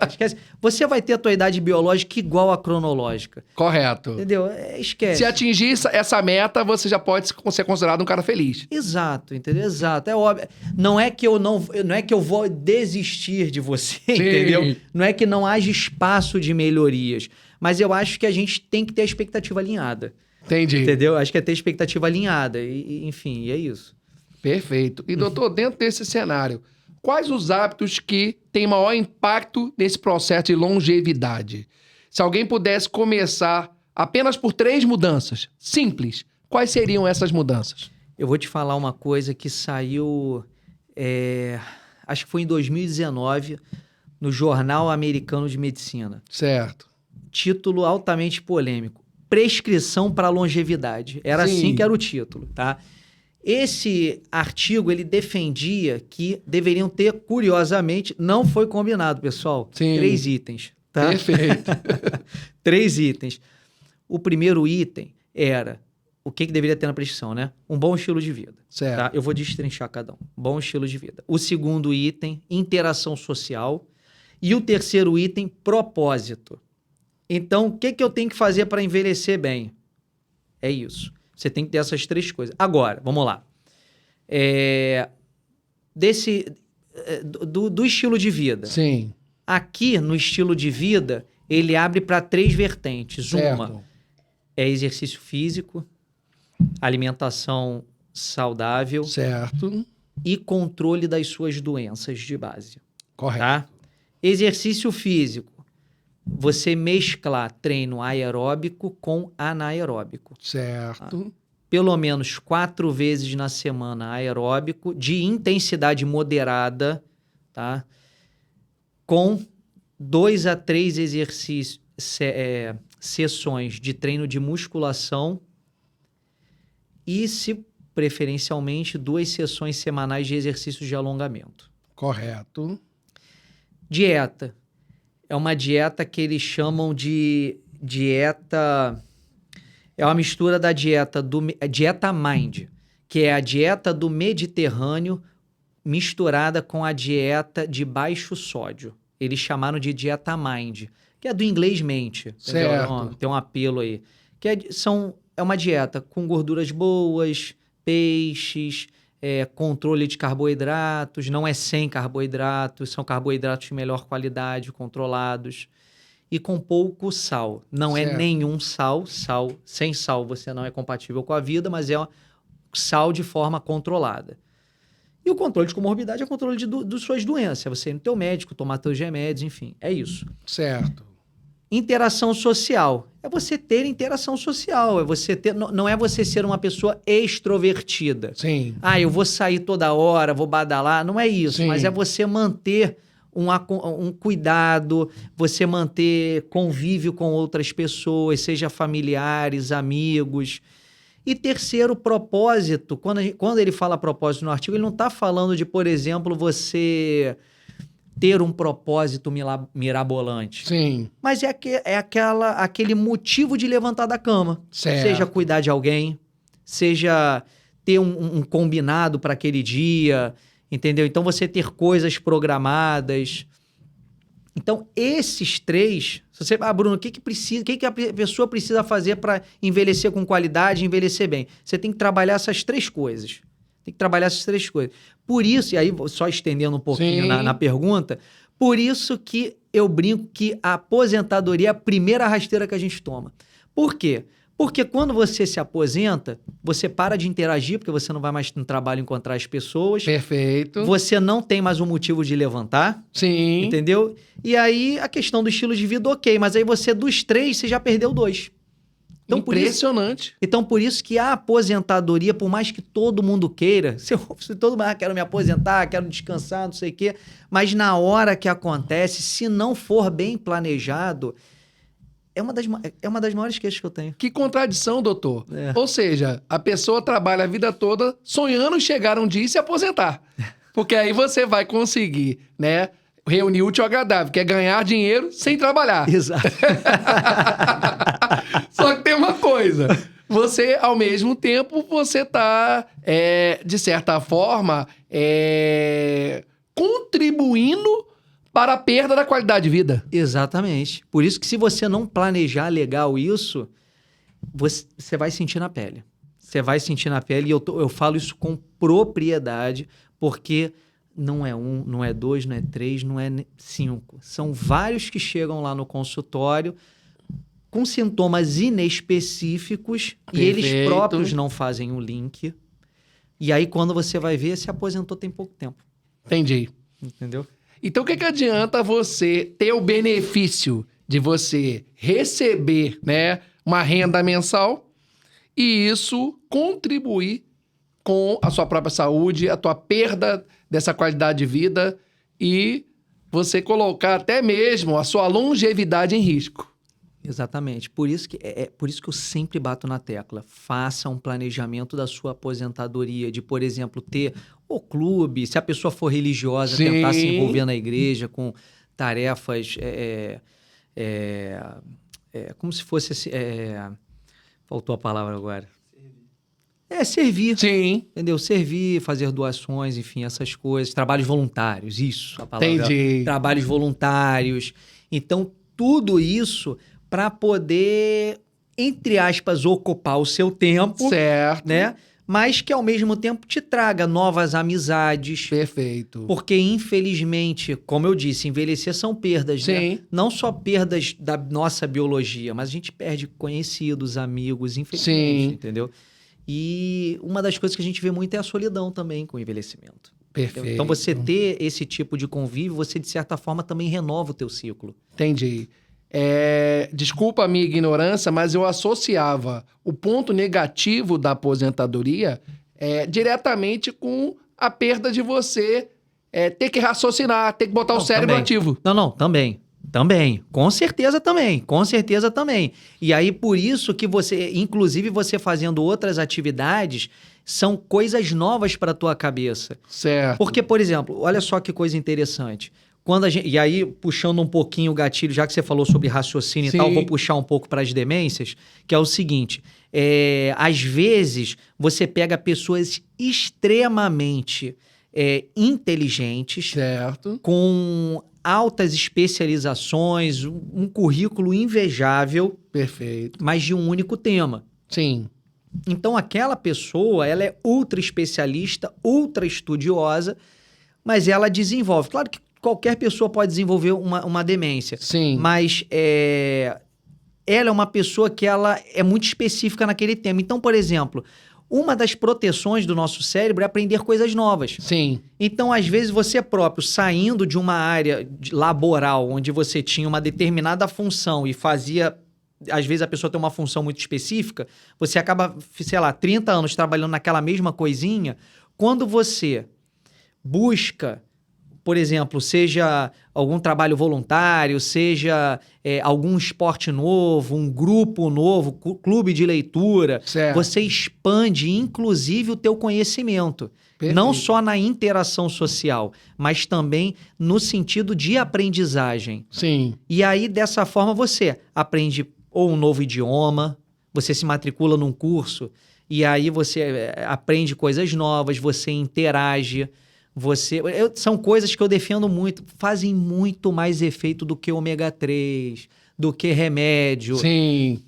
Esquece. Você vai ter a tua idade biológica igual à cronológica. Correto. Entendeu? Esquece. Se atingir essa meta, você já pode ser considerado um cara feliz. Exato, entendeu? Exato. É óbvio. Não é que eu vou desistir de você, sim, entendeu? Não é que não haja espaço de melhorias. Mas eu acho que a gente tem que ter a expectativa alinhada. Entendi. Entendeu? Acho que é ter a expectativa alinhada. Enfim, é isso. Perfeito. E, doutor, dentro desse cenário, quais os hábitos que têm maior impacto nesse processo de longevidade? Se alguém pudesse começar apenas por 3 mudanças simples, Quais seriam essas mudanças? Eu vou te falar uma coisa que saiu, acho que foi em 2019, no Jornal Americano de Medicina. Certo. Título altamente polêmico. Prescrição para longevidade. Era Sim. assim que era o título, tá? Esse artigo, ele defendia que deveriam ter, curiosamente, não foi combinado, pessoal, Sim. 3 itens, tá? Perfeito. 3 itens. O primeiro item era o que deveria ter na prescrição, né? Um bom estilo de vida. Certo. Tá? Eu vou destrinchar cada um. Bom estilo de vida. O segundo item, interação social. E o terceiro item, propósito. Então, o que eu tenho que fazer para envelhecer bem? É isso. Você tem que ter essas 3 coisas. Agora, vamos lá. Do estilo de vida. Sim. Aqui, no estilo de vida, ele abre para 3 vertentes. Certo. Uma é exercício físico, alimentação saudável Certo. e controle das suas doenças de base. Correto. Tá? Exercício físico. Você mesclar treino aeróbico com anaeróbico. Certo. Pelo menos 4 vezes na semana aeróbico, de intensidade moderada, tá? Com 2 a 3 exercícios, sessões de treino de musculação e, se preferencialmente, 2 sessões semanais de exercícios de alongamento. Correto. Dieta. É uma dieta que eles chamam de dieta... É uma mistura da dieta dieta Mind, que é a dieta do Mediterrâneo misturada com a dieta de baixo sódio. Eles chamaram de dieta Mind, que é do inglês mente. Certo. Tem um apelo aí. Que é uma dieta com gorduras boas, peixes, controle de carboidratos, não é sem carboidratos, são carboidratos de melhor qualidade, controlados, e com pouco sal. Não Certo. é nenhum sal. Sem sal você não é compatível com a vida, mas é sal de forma controlada. E o controle de comorbidade é o controle de suas doenças. É você ir no teu médico, tomar teus remédios, enfim, é isso. Certo. Interação social. É você ter interação social. É você ter, não é você ser uma pessoa extrovertida. Sim. Eu vou sair toda hora, vou badalar. Não é isso, Sim. mas é você manter um cuidado, você manter convívio com outras pessoas, seja familiares, amigos. E terceiro, propósito. Quando ele fala propósito no artigo, ele não está falando de, por exemplo, você ter um propósito mirabolante. Sim. Mas é aquele motivo de levantar da cama. Certo. Seja cuidar de alguém, seja ter um combinado para aquele dia, entendeu? Então, você ter coisas programadas. Então, esses 3... Se você, Bruno, o que a pessoa precisa fazer para envelhecer com qualidade, envelhecer bem? Você tem que trabalhar essas 3 coisas. Por isso, e aí só estendendo um pouquinho na pergunta, por isso que eu brinco que a aposentadoria é a primeira rasteira que a gente toma. Por quê? Porque quando você se aposenta, você para de interagir, porque você não vai mais no trabalho encontrar as pessoas. Perfeito. Você não tem mais um motivo de levantar. Sim. Entendeu? E aí, a questão do estilo de vida, ok. Mas aí você, dos 3, você já perdeu 2. Então, impressionante. Por isso que a aposentadoria, por mais que todo mundo queira, se todo mundo quero me aposentar, quero descansar, não sei o quê, mas na hora que acontece, se não for bem planejado, é uma das maiores queixas que eu tenho. Que contradição, doutor. Ou seja, a pessoa trabalha a vida toda sonhando chegar um dia e se aposentar. Porque aí você vai conseguir, né, reunir o útil ao agradável, que é ganhar dinheiro sem trabalhar. Exato. Só que tem uma coisa. Você, ao mesmo tempo, você está, de certa forma, contribuindo para a perda da qualidade de vida. Exatamente. Por isso que se você não planejar legal isso, você vai sentir na pele. Você vai sentir na pele, e eu falo isso com propriedade, porque não é 1, não é 2, não é 3, não é 5. São vários que chegam lá no consultório com sintomas inespecíficos. Perfeito. E eles próprios não fazem o link. E aí, quando você vai ver, se aposentou tem pouco tempo. Entendi. Entendeu? Então, o que adianta você ter o benefício de você receber, né, uma renda mensal e isso contribuir com a sua própria saúde, a tua perda dessa qualidade de vida e você colocar até mesmo a sua longevidade em risco. Exatamente. Por isso que eu sempre bato na tecla. Faça um planejamento da sua aposentadoria, de, por exemplo, ter o clube, se a pessoa for religiosa, Sim. tentar se envolver na igreja com tarefas, como se fosse, faltou a palavra agora. Servir. Sim. Entendeu? Servir, fazer doações, enfim, essas coisas. Trabalhos voluntários, isso, a palavra. Entendi. Trabalhos voluntários. Então, tudo isso para poder, entre aspas, ocupar o seu tempo. Certo. Né? Mas que, ao mesmo tempo, te traga novas amizades. Perfeito. Porque, infelizmente, como eu disse, envelhecer são perdas, Sim. né? Não só perdas da nossa biologia, mas a gente perde conhecidos, amigos, infelizmente, Sim. entendeu? E uma das coisas que a gente vê muito é a solidão também com o envelhecimento. Perfeito. Então, você ter esse tipo de convívio, você, de certa forma, também renova o teu ciclo. Entendi. Desculpa a minha ignorância, mas eu associava o ponto negativo da aposentadoria diretamente com a perda de você ter que raciocinar, ter que botar o cérebro também. ativo. Não, também. Também. Com certeza também. E aí, por isso que você, inclusive você fazendo outras atividades, são coisas novas para a tua cabeça. Certo. Porque, por exemplo, olha só que coisa interessante. E aí, puxando um pouquinho o gatilho, já que você falou sobre raciocínio Sim. e tal, vou puxar um pouco para as demências, que é o seguinte, às vezes você pega pessoas extremamente inteligentes, Certo. com altas especializações, um currículo invejável, Perfeito. mas de um único tema. Sim. Então, aquela pessoa, ela é ultra especialista, ultra estudiosa, mas ela desenvolve. Claro que qualquer pessoa pode desenvolver uma demência. Sim. Mas ela é uma pessoa que ela é muito específica naquele tema. Então, por exemplo, uma das proteções do nosso cérebro é aprender coisas novas. Sim. Então, às vezes, você próprio, saindo de uma área laboral, onde você tinha uma determinada função e fazia... Às vezes, a pessoa tem uma função muito específica, você acaba, sei lá, 30 anos trabalhando naquela mesma coisinha. Quando você busca... Por exemplo, seja algum trabalho voluntário, seja algum esporte novo, um grupo novo, clube de leitura, Certo. você expande, inclusive, o teu conhecimento. Perfeito. Não só na interação social, mas também no sentido de aprendizagem. Sim. E aí, dessa forma, você aprende ou um novo idioma, você se matricula num curso, e aí você aprende coisas novas, você interage... são coisas que eu defendo muito, fazem muito mais efeito do que ômega 3, do que remédio. Sim.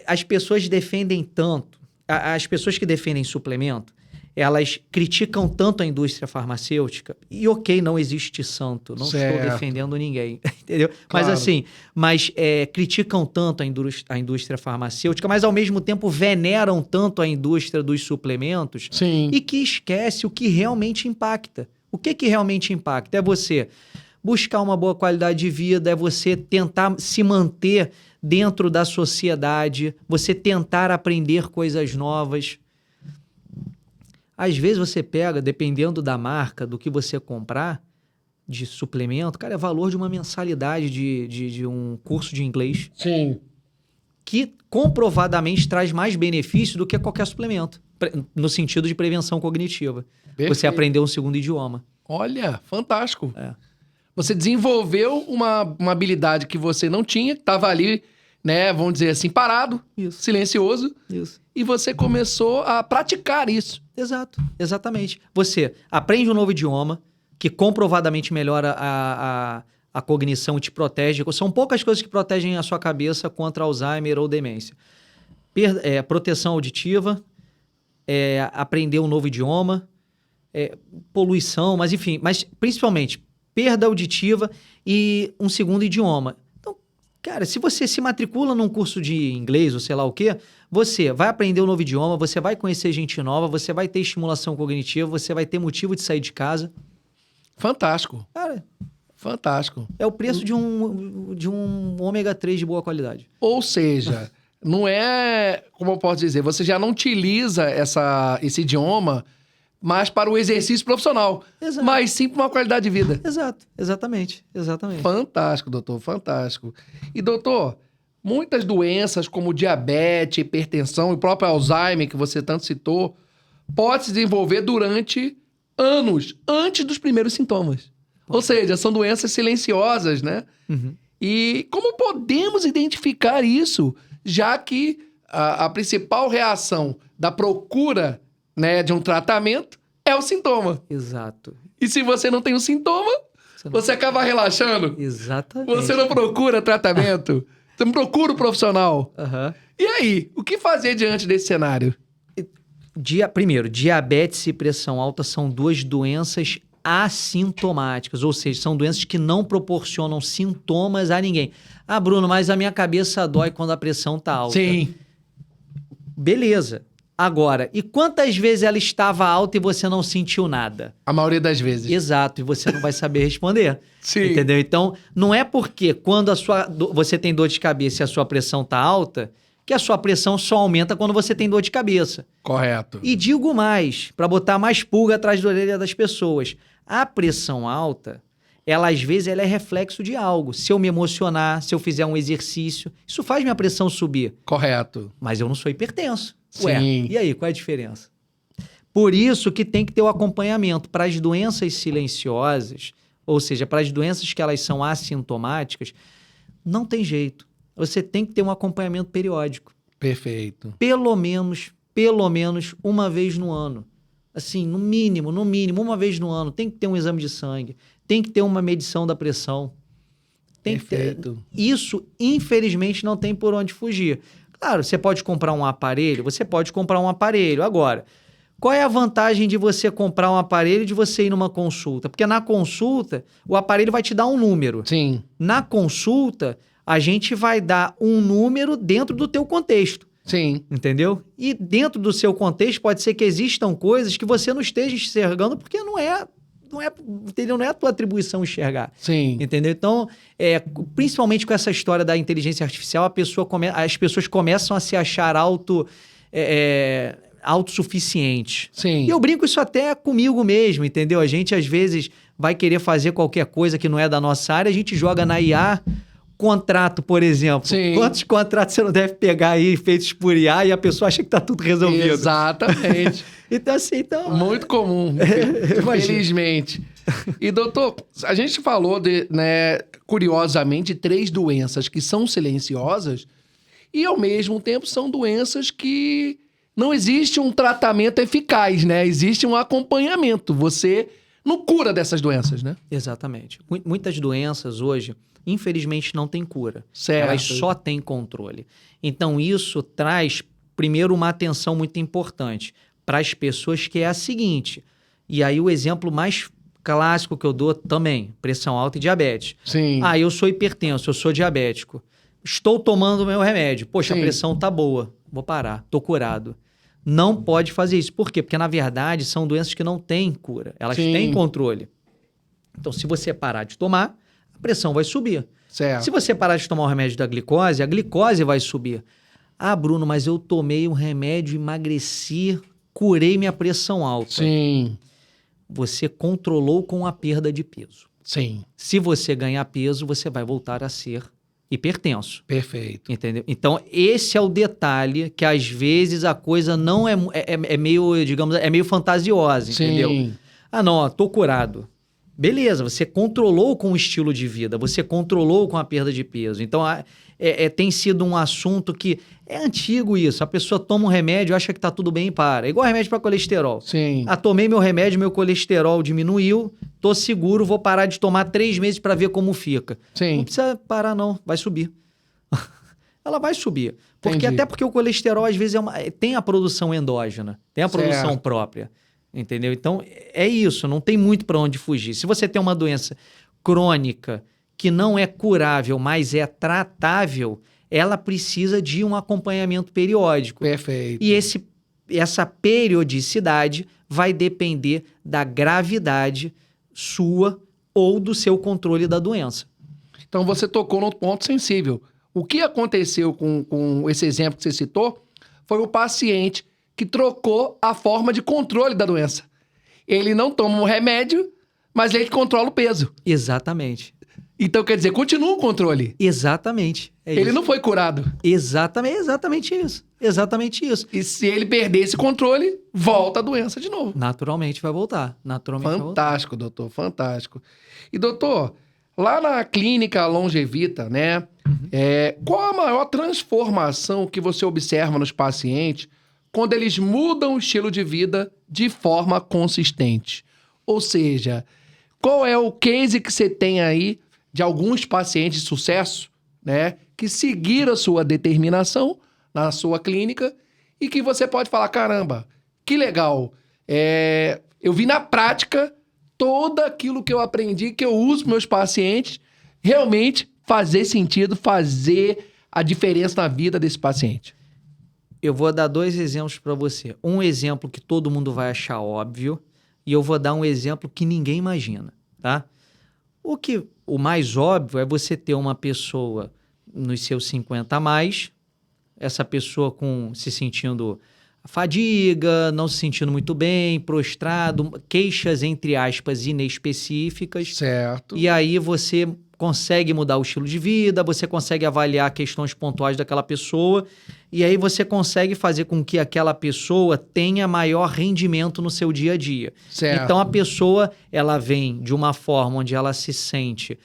As pessoas defendem tanto, as pessoas que defendem suplemento, elas criticam tanto a indústria farmacêutica, e ok, não existe santo, não Certo. estou defendendo ninguém, entendeu? Claro. Mas assim, criticam tanto a indústria farmacêutica, mas ao mesmo tempo veneram tanto a indústria dos suplementos, Sim. e que esquece o que realmente impacta. O que realmente impacta? É você buscar uma boa qualidade de vida, é você tentar se manter dentro da sociedade, você tentar aprender coisas novas. Às vezes você pega, dependendo da marca, do que você comprar de suplemento, cara, é valor de uma mensalidade de um curso de inglês. Sim. Que comprovadamente traz mais benefício do que qualquer suplemento, no sentido de prevenção cognitiva. Perfeito. Você aprender um segundo idioma. Olha, fantástico. Você desenvolveu uma habilidade que você não tinha, que estava ali, né, vamos dizer assim, parado, Isso. silencioso, Isso. e você começou a praticar isso. Exato, exatamente. Você aprende um novo idioma, que comprovadamente melhora a cognição e te protege. São poucas coisas que protegem a sua cabeça contra Alzheimer ou demência. Proteção auditiva, aprender um novo idioma, poluição, mas enfim, mas principalmente perda auditiva e um segundo idioma. Então, cara, se você se matricula num curso de inglês ou sei lá o quê, você vai aprender um novo idioma, você vai conhecer gente nova, você vai ter estimulação cognitiva, você vai ter motivo de sair de casa. Fantástico. Cara, fantástico. É o preço de um ômega 3 de boa qualidade. Ou seja, não é, como eu posso dizer, você já não utiliza esse idioma mais para o exercício profissional, Exato. mas sim para uma qualidade de vida. Exato, exatamente. Fantástico, doutor, fantástico. E, doutor, muitas doenças como diabetes, hipertensão e o próprio Alzheimer, que você tanto citou, pode se desenvolver durante anos antes dos primeiros sintomas. Ou seja, são doenças silenciosas, né? Uhum. E como podemos identificar isso, já que a principal reação da procura, né, de um tratamento é o sintoma. Exato. E se você não tem o sintoma, você acaba relaxando. Exatamente. Você não procura tratamento. Você não procura o profissional. Uhum. E aí, o que fazer diante desse cenário? Primeiro, diabetes e pressão alta são duas doenças assintomáticas, ou seja, são doenças que não proporcionam sintomas a ninguém. Ah, Bruno, mas a minha cabeça dói quando a pressão tá alta. Sim. Beleza. Agora, e quantas vezes ela estava alta e você não sentiu nada? A maioria das vezes. Exato, e você não vai saber responder. Sim. Entendeu? Então, não é porque quando você tem dor de cabeça e a sua pressão tá alta, que a sua pressão só aumenta quando você tem dor de cabeça. Correto. E digo mais, para botar mais pulga atrás da orelha das pessoas. A pressão alta, ela às vezes ela é reflexo de algo. Se eu me emocionar, se eu fizer um exercício, isso faz minha pressão subir. Correto. Mas eu não sou hipertenso. Sim. Ué, e aí, qual é a diferença? Por isso que tem que ter o acompanhamento para as doenças silenciosas, ou seja, para as doenças que elas são assintomáticas, não tem jeito. Você tem que ter um acompanhamento periódico. Perfeito. Pelo menos uma vez no ano. Assim, no mínimo, uma vez no ano. Tem que ter um exame de sangue, tem que ter uma medição da pressão. Perfeito. Isso, infelizmente, não tem por onde fugir. Claro, você pode comprar um aparelho, Agora, qual é a vantagem de você comprar um aparelho e de você ir numa consulta? Porque na consulta, o aparelho vai te dar um número. Sim. Na consulta, a gente vai dar um número dentro do teu contexto. Sim. Entendeu? E dentro do seu contexto pode ser que existam coisas que você não esteja enxergando porque não é a tua atribuição enxergar. Sim. Entendeu? Então, principalmente com essa história da inteligência artificial, as pessoas começam a se achar autossuficientes. Sim. E eu brinco isso até comigo mesmo, entendeu? A gente, às vezes, vai querer fazer qualquer coisa que não é da nossa área, a gente joga na IA. Contrato, por exemplo. Sim. Quantos contratos você não deve pegar aí feitos por IA e a pessoa acha que tá tudo resolvido? Exatamente. Então, assim, Muito comum, infelizmente. E, doutor, a gente falou curiosamente, 3 doenças que são silenciosas e, ao mesmo tempo, são doenças que não existe um tratamento eficaz, né? Existe um acompanhamento. Você não cura dessas doenças, né? Exatamente. Muitas doenças hoje, infelizmente, não têm cura. Certo. Elas só têm controle. Então, isso traz, primeiro, uma atenção muito importante para as pessoas, que é a seguinte. E aí, o exemplo mais clássico que eu dou também, pressão alta e diabetes. Sim. Ah, eu sou hipertenso, eu sou diabético. Estou tomando o meu remédio. Poxa, Sim. A pressão tá boa. Vou parar, tô curado. Não pode fazer isso. Por quê? Porque, na verdade, são doenças que não têm cura. Elas Sim. têm controle. Então, se você parar de tomar, a pressão vai subir. Certo. Se você parar de tomar o remédio da glicose, a glicose vai subir. Ah, Bruno, mas eu tomei um remédio, emagreci, curei minha pressão alta. Sim. Você controlou com a perda de peso. Sim. Se você ganhar peso, você vai voltar a ser hipertenso. Perfeito. Entendeu? Então, esse é o detalhe que, às vezes, a coisa não é meio, digamos, é meio fantasiosa, entendeu? Sim. Ah, não, ó, tô curado. Beleza, você controlou com o estilo de vida, você controlou com a perda de peso. Então, tem sido um assunto que é antigo isso. A pessoa toma um remédio, acha que tá tudo bem e para. É igual remédio para colesterol. Sim. Ah, tomei meu remédio, meu colesterol diminuiu, tô seguro, vou parar de tomar 3 meses para ver como fica. Sim. Não precisa parar não, vai subir. Ela vai subir. Entendi. Até porque o colesterol, às vezes, tem a produção endógena, tem a produção Certo. própria. Entendeu? Então, é isso, não tem muito para onde fugir. Se você tem uma doença crônica que não é curável, mas é tratável, ela precisa de um acompanhamento periódico. Perfeito. E essa periodicidade vai depender da gravidade sua ou do seu controle da doença. Então você tocou num ponto sensível. O que aconteceu com esse exemplo que você citou foi o paciente que trocou a forma de controle da doença. Ele não toma um remédio, mas ele controla o peso. Exatamente. Então, quer dizer, continua o controle. Exatamente. Ele não foi curado. Exatamente isso. Exatamente isso. E se ele perder esse controle, volta a doença de novo. Naturalmente vai voltar. Fantástico, doutor, fantástico. E, doutor, lá na clínica Longevita, né? Qual a maior transformação que você observa nos pacientes quando eles mudam o estilo de vida de forma consistente? Ou seja, qual é o case que você tem aí de alguns pacientes de sucesso, né? Que seguiram a sua determinação na sua clínica e que você pode falar, caramba, que legal. Eu vi na prática todo aquilo que eu aprendi, que eu uso para meus pacientes, realmente fazer sentido, fazer a diferença na vida desse paciente. Eu vou dar 2 exemplos para você. Um exemplo que todo mundo vai achar óbvio e eu vou dar um exemplo que ninguém imagina, tá? O mais óbvio é você ter uma pessoa nos seus 50 a mais, essa pessoa se sentindo fadiga, não se sentindo muito bem, prostrado, queixas, entre aspas, inespecíficas. Certo. E aí você consegue mudar o estilo de vida, você consegue avaliar questões pontuais daquela pessoa, e aí você consegue fazer com que aquela pessoa tenha maior rendimento no seu dia a dia. Certo. Então a pessoa, ela vem de uma forma onde ela se sente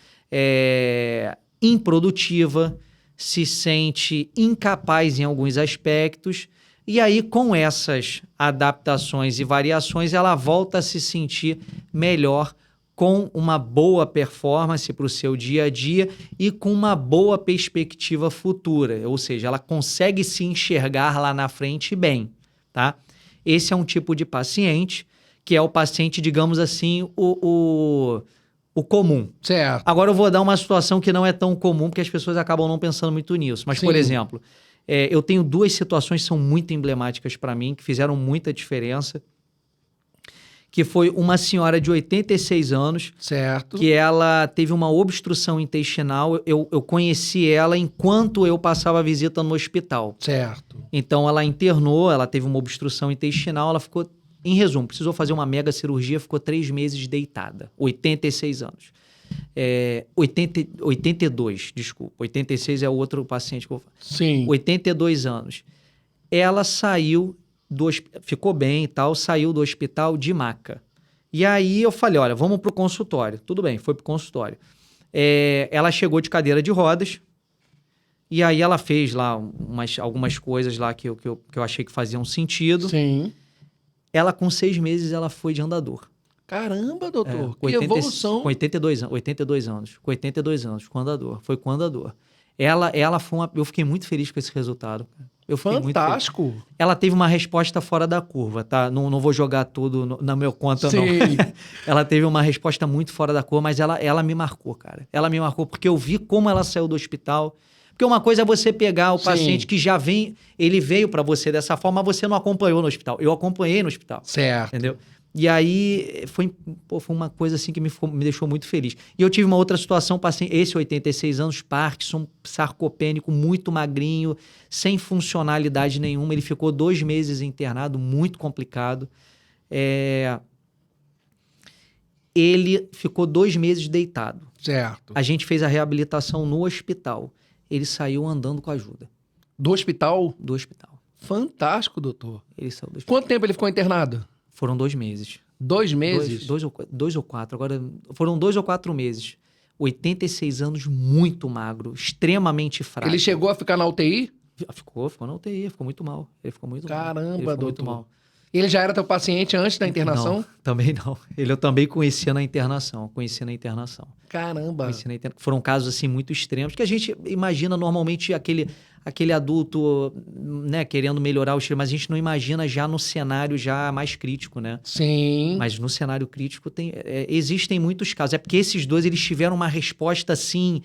improdutiva, se sente incapaz em alguns aspectos, e aí com essas adaptações e variações ela volta a se sentir melhor, com uma boa performance para o seu dia a dia e com uma boa perspectiva futura, ou seja, ela consegue se enxergar lá na frente bem, tá? Esse é um tipo de paciente que é o paciente, digamos assim, o comum. Certo. Agora eu vou dar uma situação que não é tão comum, porque as pessoas acabam não pensando muito nisso. Mas, Sim. Por exemplo, eu tenho 2 situações que são muito emblemáticas para mim, que fizeram muita diferença, que foi uma senhora de 86 anos, certo, que ela teve uma obstrução intestinal. Eu conheci ela enquanto eu passava a visita no hospital. certo. Então, ela internou, ela teve uma obstrução intestinal, ela ficou, em resumo, precisou fazer uma mega cirurgia, ficou 3 meses deitada, 86 anos. 82, desculpa, 86 é o outro paciente que eu vou falar. Sim. 82 anos. Ela saiu, ficou bem e tal, saiu do hospital de maca. E aí eu falei, olha, vamos pro consultório. Tudo bem, foi pro consultório. Ela chegou de cadeira de rodas, e aí ela fez lá algumas coisas lá que eu achei que faziam sentido. Sim. Ela, com 6 meses, ela foi de andador. Caramba, doutor, que 80, evolução. Com 82 anos. Com 82 anos, com andador. Foi com andador. Ela foi eu fiquei muito feliz com esse resultado. Eu fiquei Fantástico. muito feliz. Ela teve uma resposta fora da curva, tá? Não vou jogar tudo na minha conta, Sim. não. Ela teve uma resposta muito fora da curva, mas ela me marcou, cara. Ela me marcou porque eu vi como ela saiu do hospital. Porque uma coisa é você pegar o Sim. paciente que já vem, ele veio para você dessa forma, mas você não acompanhou no hospital. Eu acompanhei no hospital. Certo. Entendeu? E aí foi uma coisa assim que me deixou muito feliz. E eu tive uma outra situação, paciente, esse 86 anos, Parkinson, sarcopênico, muito magrinho, sem funcionalidade nenhuma. Ele ficou 2 meses internado, muito complicado. Ele ficou 2 meses deitado. Certo. A gente fez a reabilitação no hospital. Ele saiu andando com ajuda. Do hospital? Do hospital. Fantástico, doutor. Ele saiu do hospital. Quanto tempo ele ficou internado? Foram 2 meses. 2 meses? 2 ou 4. Agora, foram 2 ou 4 meses. 86 anos, muito magro, extremamente fraco. Ele chegou a ficar na UTI? Ficou na UTI, ficou muito mal. Ele ficou muito mal. Caramba, doutor. Muito mal. Ele já era teu paciente antes da internação? Não, também não. Ele eu também conhecia na internação. Caramba. Foram casos assim muito extremos, que a gente imagina normalmente aquele adulto, né, querendo melhorar o estilo, mas a gente não imagina já no cenário já mais crítico, né? Sim. Mas no cenário crítico existem muitos casos. É porque esses 2, eles tiveram uma resposta assim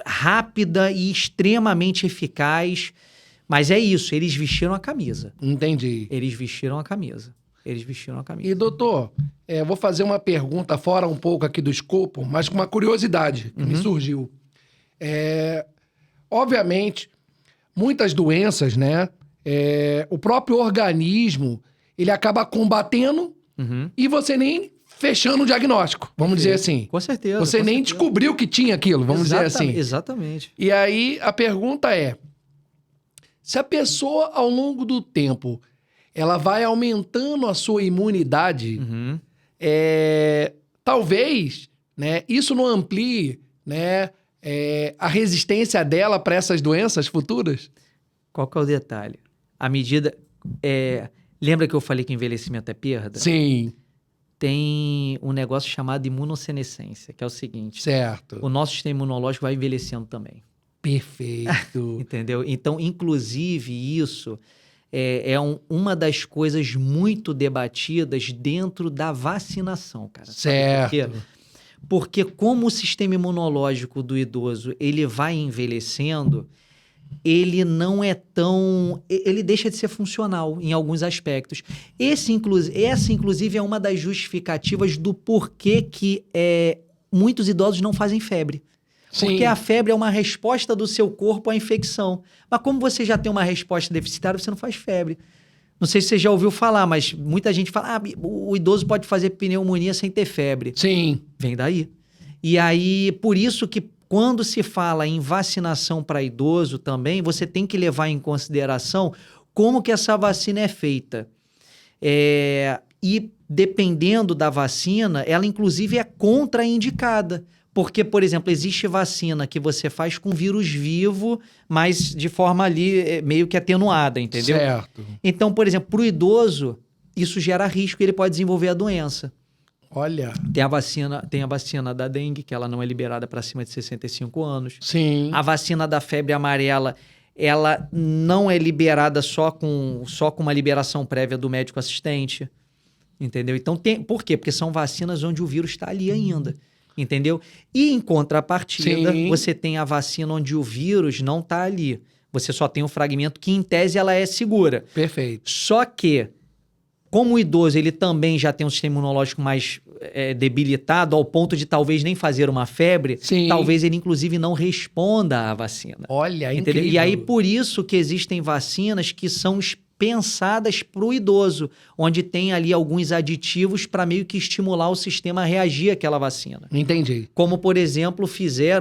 rápida e extremamente eficaz. Mas é isso, eles vestiram a camisa. Entendi. Eles vestiram a camisa. E, doutor, eu vou fazer uma pergunta fora um pouco aqui do escopo, mas com uma curiosidade que me surgiu. obviamente, muitas doenças, né? O próprio organismo, ele acaba combatendo e você nem fechando o diagnóstico, vamos dizer assim. Com certeza. Você nem descobriu que tinha aquilo, vamos dizer assim. Exatamente. E aí, a pergunta é, se a pessoa, ao longo do tempo, ela vai aumentando a sua imunidade, talvez, né, isso não amplie, né, a resistência dela para essas doenças futuras? Qual que é o detalhe? À medida... lembra que eu falei que envelhecimento é perda? Sim. Tem um negócio chamado imunossenescência, que é o seguinte. Certo. O nosso sistema imunológico vai envelhecendo também. Perfeito. Entendeu? Então, inclusive, isso uma das coisas muito debatidas dentro da vacinação, cara. Certo. Sabe por quê? Porque como o sistema imunológico do idoso ele vai envelhecendo, ele não é tão... Ele deixa de ser funcional em alguns aspectos. Essa, inclusive, é uma das justificativas do porquê que muitos idosos não fazem febre. Porque Sim. a febre é uma resposta do seu corpo à infecção. Mas como você já tem uma resposta deficitária, você não faz febre. Não sei se você já ouviu falar, mas muita gente fala o idoso pode fazer pneumonia sem ter febre. Sim. Vem daí. E aí, por isso que quando se fala em vacinação para idoso também, você tem que levar em consideração como que essa vacina é feita. E dependendo da vacina, ela inclusive é contraindicada. Porque, por exemplo, existe vacina que você faz com vírus vivo, mas de forma ali meio que atenuada, entendeu? Certo. Então, por exemplo, para o idoso, isso gera risco e ele pode desenvolver a doença. Olha. Tem a vacina da dengue, que ela não é liberada para acima de 65 anos. Sim. A vacina da febre amarela, ela não é liberada só com uma liberação prévia do médico assistente. Entendeu? Então, por quê? Porque são vacinas onde o vírus está ali ainda. Entendeu? E em contrapartida, você tem a vacina onde o vírus não está ali. Você só tem um fragmento que, em tese, ela é segura. Perfeito. Só que, como o idoso ele também já tem um sistema imunológico mais debilitado, ao ponto de talvez nem fazer uma febre, talvez ele, inclusive, não responda à vacina. Olha, entendeu? incrível. E aí, por isso que existem vacinas que são pensadas para o idoso, onde tem ali alguns aditivos para meio que estimular o sistema a reagir àquela vacina. Entendi. Como, por exemplo,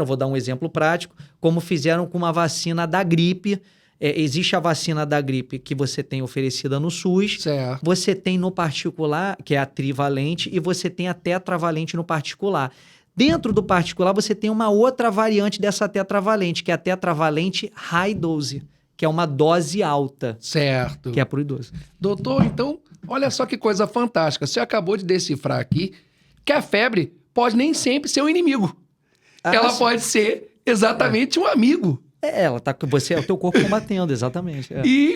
vou dar um exemplo prático, como fizeram com uma vacina da gripe. Existe a vacina da gripe que você tem oferecida no SUS, certo. Você tem no particular, que é a trivalente, e você tem a tetravalente no particular. Dentro do particular, você tem uma outra variante dessa tetravalente, que é a tetravalente high dose, que é uma dose alta. Certo. Que é para o idoso. Doutor, então, olha só que coisa fantástica. Você acabou de decifrar aqui que a febre pode nem sempre ser um inimigo. Ela pode ser exatamente um amigo. Ela tá com você, é o teu corpo combatendo, exatamente. E,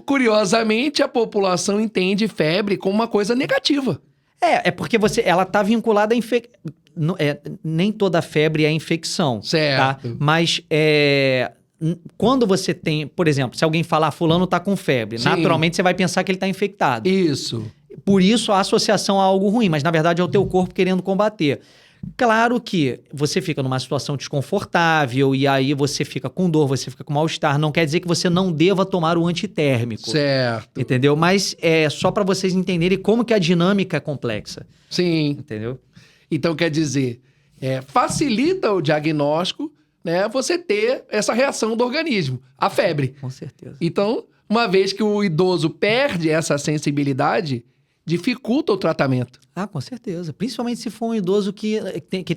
curiosamente, a população entende febre como uma coisa negativa. Porque ela tá vinculada a nem toda febre é infecção. Certo. Tá? Mas quando você tem, por exemplo, se alguém falar fulano tá com febre, naturalmente você vai pensar que ele tá infectado. Isso. Por isso a associação a algo ruim, mas na verdade é o teu corpo querendo combater. Claro que você fica numa situação desconfortável e aí você fica com dor, você fica com mal-estar. Não quer dizer que você não deva tomar o antitérmico. Certo. Entendeu? Mas é só para vocês entenderem como que a dinâmica é complexa. Sim. Entendeu? Então, quer dizer, facilita o diagnóstico, né, você ter essa reação do organismo, a febre. Com certeza. Então, uma vez que o idoso perde essa sensibilidade, dificulta o tratamento. Com certeza. Principalmente se for um idoso que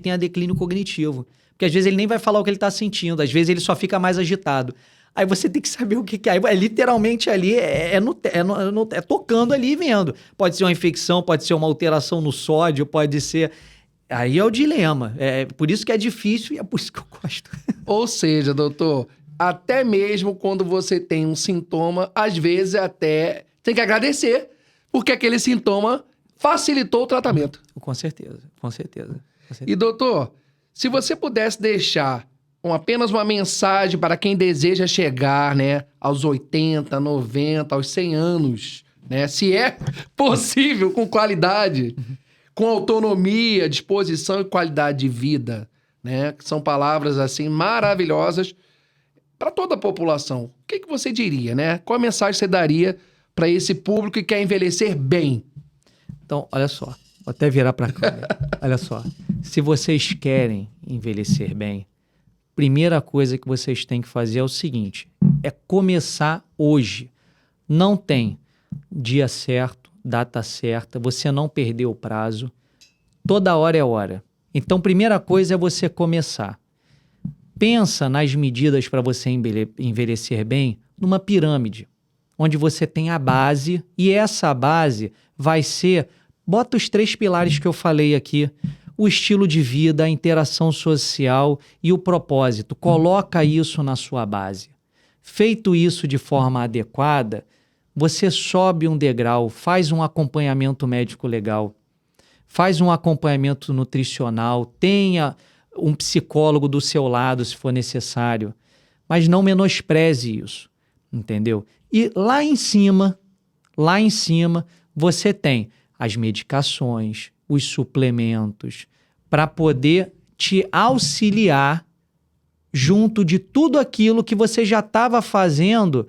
tenha declínio cognitivo. Porque às vezes ele nem vai falar o que ele está sentindo, às vezes ele só fica mais agitado. Aí você tem que saber o que é. É literalmente ali, tocando ali e vendo. Pode ser uma infecção, pode ser uma alteração no sódio, pode ser... Aí é o dilema. É por isso que é difícil e é por isso que eu gosto. Ou seja, doutor, até mesmo quando você tem um sintoma, às vezes até tem que agradecer, porque aquele sintoma facilitou o tratamento. Com certeza, com certeza. E doutor, se você pudesse deixar apenas uma mensagem para quem deseja chegar, né, aos 80, 90, aos 100 anos, né, se é possível, com qualidade, com autonomia, disposição e qualidade de vida, né, que são palavras assim maravilhosas, para toda a população, o que você diria, né? Qual a mensagem você daria para esse público que quer envelhecer bem? Então, olha só, vou até virar para cá. Olha só, se vocês querem envelhecer bem, primeira coisa que vocês têm que fazer é o seguinte, é começar hoje. Não tem dia certo, data certa, você não perdeu o prazo, toda hora é hora. Então, primeira coisa é você começar. Pensa nas medidas para você envelhecer bem numa pirâmide, onde você tem a base, e essa base vai ser, bota os 3 pilares que eu falei aqui, o estilo de vida, a interação social e o propósito. Coloca isso na sua base. Feito isso de forma adequada, você sobe um degrau, faz um acompanhamento médico legal, faz um acompanhamento nutricional, tenha um psicólogo do seu lado se for necessário, mas não menospreze isso, entendeu? E lá em cima, você tem as medicações, os suplementos, para poder te auxiliar junto de tudo aquilo que você já estava fazendo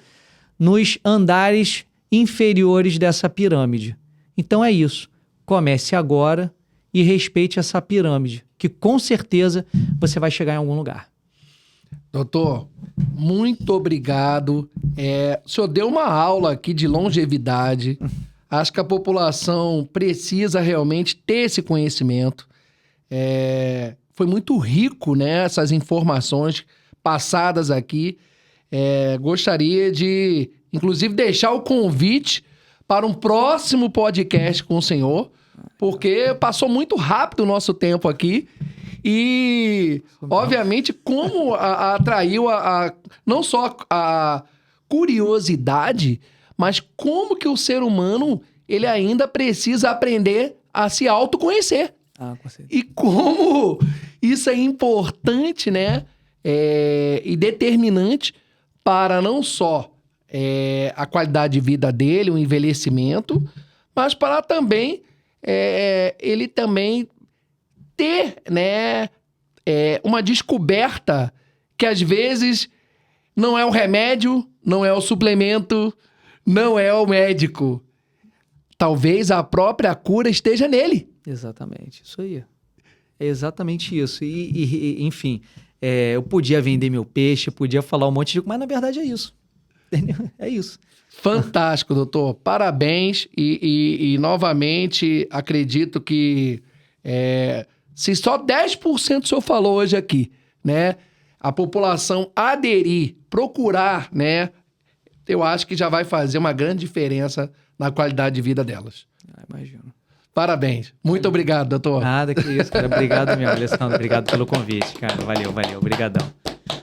nos andares inferiores dessa pirâmide. Então é isso. Comece agora e respeite essa pirâmide, que com certeza você vai chegar em algum lugar. Doutor, muito obrigado. O senhor deu uma aula aqui de longevidade. Acho que a população precisa realmente ter esse conhecimento. Foi muito rico, né, essas informações passadas aqui. Gostaria de, inclusive, deixar o convite para um próximo podcast com o senhor, porque passou muito rápido o nosso tempo aqui e, obviamente, como atraiu não só a curiosidade, mas como que o ser humano ele ainda precisa aprender a se autoconhecer. Com certeza. E como isso é importante, né? E determinante para não só a qualidade de vida dele, o envelhecimento, mas para também ele também ter, né, uma descoberta que às vezes não é o remédio, não é o suplemento, não é o médico. Talvez a própria cura esteja nele. Exatamente, isso aí. É exatamente isso. Enfim, eu podia vender meu peixe, podia falar um monte de coisa, mas na verdade é isso. Entendeu? É isso. Fantástico, doutor. Parabéns. E novamente, acredito que se só 10% o senhor falou hoje aqui, né? A população aderir, procurar, né? Eu acho que já vai fazer uma grande diferença na qualidade de vida delas. Imagino. Parabéns. Muito obrigado, doutor. Nada que isso, cara. Obrigado mesmo, Alessandro. Obrigado pelo convite, cara. Valeu. Obrigadão.